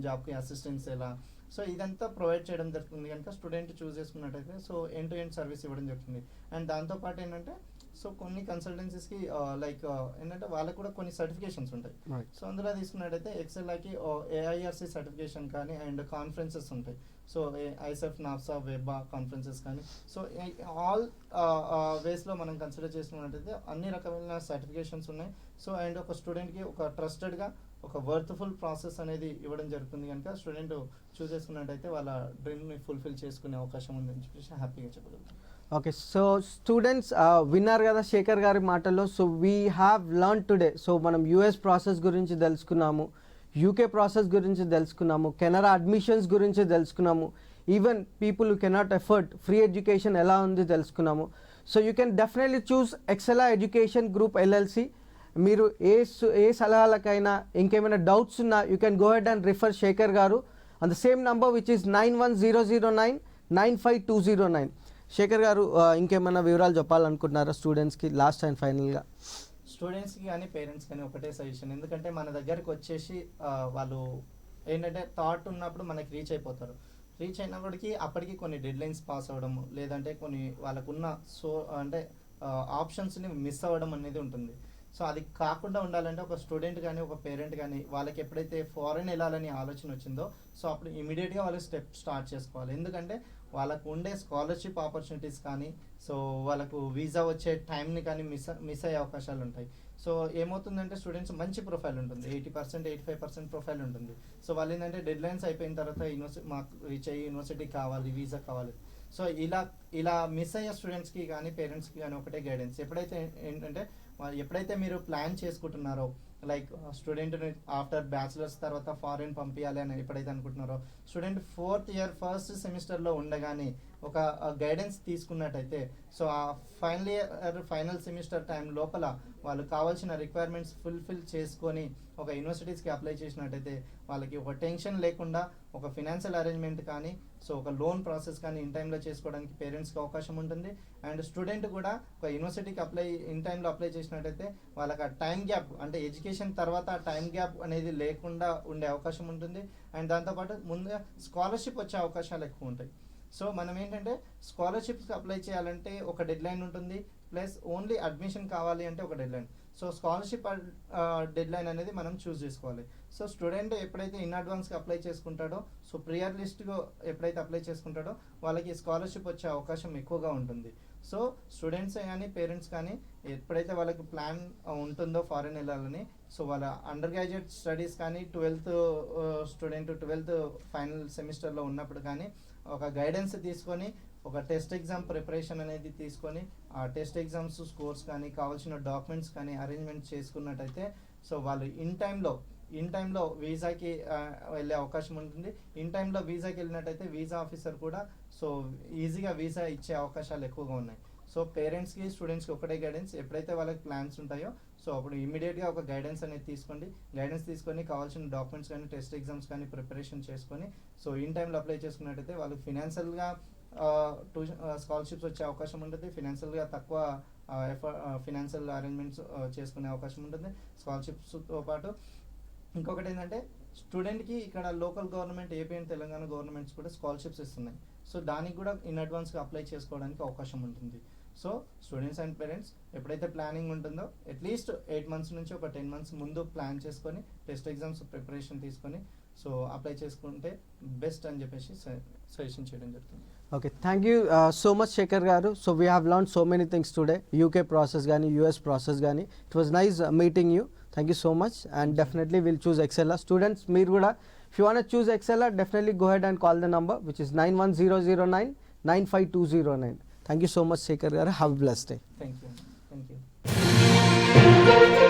జాబ్కి అసిస్టెన్స్ ఎలా, సో ఇదంతా ప్రొవైడ్ చేయడం జరుగుతుంది కనుక స్టూడెంట్ చూస్ చేసుకున్నట్టయితే so end to end service ఇవ్వడం జరుగుతుంది. అండ్ దాంతోపాటు ఏంటంటే సో కొన్ని కన్సల్టెన్సీస్కి లైక్ ఏంటంటే వాళ్ళకు కూడా కొన్ని సర్టిఫికేషన్స్ ఉంటాయి. సో అందులో తీసుకున్నట్టయితే ఎక్సెల్కి AIRC సర్టిఫికేషన్ కానీ అండ్ కాన్ఫరెన్సెస్ ఉంటాయి. సో ISEF, NAFSA, వెబా కాన్ఫరెన్సెస్ కానీ, సో ఆల్ వేస్లో మనం కన్సిడర్ చేసుకున్నట్టయితే అన్ని రకమైన సర్టిఫికేషన్స్ ఉన్నాయి. సో అండ్ ఒక స్టూడెంట్కి ఒక ట్రస్టెడ్గా ఒక వర్త్ఫుల్ ప్రాసెస్ అనేది ఇవ్వడం జరుగుతుంది కనుక స్టూడెంట్ చూస్ చేసుకున్నట్టయితే వాళ్ళ డ్రీమ్ని ఫుల్ఫిల్ చేసుకునే అవకాశం ఉందని చెప్పేసి హ్యాపీగా చెప్పగలుగుతాం. ఓకే, సో స్టూడెంట్స్ విన్నారు కదా శేఖర్ గారి మాటల్లో. So we have learn today. So మనం US ప్రాసెస్ గురించి తెలుసుకున్నాము, UK ప్రాసెస్ గురించి తెలుసుకున్నాము, కెనరా అడ్మిషన్స్ గురించి తెలుసుకున్నాము, even people who cannot afford free education ఎలా ఉంది తెలుసుకున్నాము. So you can definitely choose Excela education group LLC. మీరు ఏ సలహాలకైనా ఇంకేమైనా డౌట్స్ ఉన్నా you can go ahead and refer Shekhar గారు on the same number which is 9100995209. Shekhar గారు ఇంకేమైనా వివరాలు చెప్పాలనుకుంటున్నారా స్టూడెంట్స్కి లాస్ట్ అండ్ ఫైనల్గా? స్టూడెంట్స్కి కానీ పేరెంట్స్ కానీ ఒకటే సజెషన్, ఎందుకంటే మన దగ్గరకు వచ్చేసి వాళ్ళు ఏంటంటే థాట్ ఉన్నప్పుడు మనకి రీచ్ అయిపోతారు. రీచ్ అయినప్పటికీ అప్పటికి కొన్ని డెడ్లైన్స్ పాస్ అవ్వడం, లేదంటే కొన్ని వాళ్ళకున్న అంటే ఆప్షన్స్ని మిస్ అవ్వడం అనేది ఉంటుంది. సో అది కాకుండా ఉండాలంటే ఒక స్టూడెంట్ కానీ ఒక పేరెంట్ కానీ వాళ్ళకి ఎప్పుడైతే ఫారెన్ వెళ్ళాలని ఆలోచన వచ్చిందో సో అప్పుడు ఇమీడియట్గా వాళ్ళు స్టెప్ స్టార్ట్ చేసుకోవాలి. ఎందుకంటే వాళ్ళకు ఉండే స్కాలర్షిప్ ఆపర్చునిటీస్ కానీ, సో వాళ్ళకు వీసా వచ్చే టైంని కానీ మిస్ అయ్యే అవకాశాలు ఉంటాయి. సో ఏమవుతుందంటే స్టూడెంట్స్ మంచి ప్రొఫైల్ ఉంటుంది, 80% 85% ప్రొఫైల్ ఉంటుంది. సో వాళ్ళు ఏంటంటే డెడ్ లైన్స్ అయిపోయిన తర్వాత మాకు రీచ్ అయ్యి యూనివర్సిటీ కావాలి, వీసా కావాలి. సో ఇలా మిస్ అయ్యే స్టూడెంట్స్కి కానీ పేరెంట్స్కి కానీ ఒకటే గైడెన్స్, ఎప్పుడైతే మీరు ప్లాన్ చేసుకుంటున్నారో లైక్ స్టూడెంట్ ఆఫ్టర్ బ్యాచిలర్స్ తర్వాత ఫారెన్ పంపించాలి అని ఎప్పుడైతే అనుకుంటున్నారో, స్టూడెంట్ 4th ఇయర్ ఫస్ట్ సెమిస్టర్లో ఉండగానే ఒక గైడెన్స్ తీసుకున్నట్టయితే సో ఆ ఫైనల్ సెమిస్టర్ టైం లోపల వాళ్ళు కావాల్సిన రిక్వైర్మెంట్స్ ఫుల్ఫిల్ చేసుకొని ఒక యూనివర్సిటీస్కి అప్లై చేసినట్టయితే వాళ్ళకి ఒక టెన్షన్ లేకుండా ఒక ఫినాన్షియల్ అరేంజ్మెంట్ కానీ, సో ఒక లోన్ ప్రాసెస్ కానీ ఇన్ టైంలో చేసుకోవడానికి పేరెంట్స్కి అవకాశం ఉంటుంది. అండ్ స్టూడెంట్ కూడా ఒక యూనివర్సిటీకి ఇన్ టైంలో అప్లై చేసినట్టయితే వాళ్ళకి ఆ టైం గ్యాప్ అంటే ఎడ్యుకేషన్ తర్వాత ఆ టైం గ్యాప్ అనేది లేకుండా ఉండే అవకాశం ఉంటుంది. అండ్ దాంతోపాటు ముందుగా స్కాలర్షిప్ వచ్చే అవకాశాలు ఎక్కువ ఉంటాయి. సో మనం ఏంటంటే స్కాలర్షిప్స్కి అప్లై చేయాలంటే ఒక డెడ్ లైన్ ఉంటుంది, ప్లస్ ఓన్లీ అడ్మిషన్ కావాలి అంటే ఒక dead line. So scholarship dead line అనేది మనం చూస్ చేసుకోవాలి. సో స్టూడెంట్ ఎప్పుడైతే ఇన్ అడ్వాన్స్కి అప్లై చేసుకుంటాడో, సో ప్రియర్ లిస్ట్గా ఎప్పుడైతే అప్లై చేసుకుంటాడో వాళ్ళకి స్కాలర్షిప్ వచ్చే అవకాశం ఎక్కువగా ఉంటుంది. సో స్టూడెంట్స్ కానీ పేరెంట్స్ కానీ ఎప్పుడైతే వాళ్ళకి ప్లాన్ ఉంటుందో ఫారెన్ వెళ్ళాలని, సో వాళ్ళ అండర్ గ్రాడ్యుయేట్ స్టడీస్ కానీ 12th ఫైనల్ సెమిస్టర్లో ఉన్నప్పుడు కానీ ఒక గైడెన్స్ తీసుకొని ఒక టెస్ట్ ఎగ్జామ్ ప్రిపరేషన్ అనేది తీసుకొని ఆ టెస్ట్ ఎగ్జామ్స్ స్కోర్స్ కానీ కావాల్సిన డాక్యుమెంట్స్ కానీ అరేంజ్మెంట్ చేసుకున్నట్టయితే సో వాళ్ళు ఇన్ టైంలో వీసాకి వెళ్ళే అవకాశం ఉంటుంది. ఇన్ టైంలో వీసాకి వెళ్ళినట్టయితే వీసా ఆఫీసర్ కూడా సో ఈజీగా వీసా ఇచ్చే అవకాశాలు ఎక్కువగా ఉన్నాయి. సో పేరెంట్స్కి స్టూడెంట్స్కి ఒకటే గైడెన్స్, ఎప్పుడైతే వాళ్ళకి ప్లాన్స్ ఉంటాయో సో అప్పుడు ఇమీడియట్గా ఒక గైడెన్స్ అనేది తీసుకోండి. గైడెన్స్ తీసుకొని కావాల్సిన డాక్యుమెంట్స్ కానీ టెస్ట్ ఎగ్జామ్స్ కానీ ప్రిపరేషన్ చేసుకొని సో ఇన్ టైంలో అప్లై చేసుకున్నట్టయితే వాళ్ళకి ఫినాన్షియల్గా స్కాలర్షిప్స్ వచ్చే అవకాశం ఉంటుంది. ఫినాన్షియల్గా తక్కువ ఫినాన్షియల్ అరేంజ్మెంట్స్ చేసుకునే అవకాశం ఉంటుంది. స్కాలర్షిప్స్తో పాటు ఇంకొకటి ఏంటంటే స్టూడెంట్కి ఇక్కడ local government AP and Telangana governments కూడా స్కాలర్షిప్స్ ఇస్తున్నాయి. సో దానికి కూడా ఇన్ అడ్వాన్స్గా అప్లై చేసుకోవడానికి అవకాశం ఉంటుంది. సో స్టూడెంట్స్ అండ్ పేరెంట్స్ ఎప్పుడైతే ప్లానింగ్ ఉంటుందో అట్లీస్ట్ 8 months నుంచి ఒక 10 months ముందు ప్లాన్ చేసుకొని టెస్ట్ ఎగ్జామ్స్ ప్రిపరేషన్ తీసుకొని సో అప్లై చేసుకుంటే బెస్ట్ అని చెప్పేసి సజెషన్ చేయడం జరుగుతుంది. Okay, thank you so much Shekhar గారు. So we have learn so many things today, UK process కానీ యూఎస్ ప్రాసెస్ కానీ. It was nice meeting you. Thank you so much and definitely will choose Excella. Students మీరు కూడా if you want to choose Excella, definitely go ahead and call the number which is 91009 95209. Thank you so much Shekhar garu. Have a blessed day. Thank you.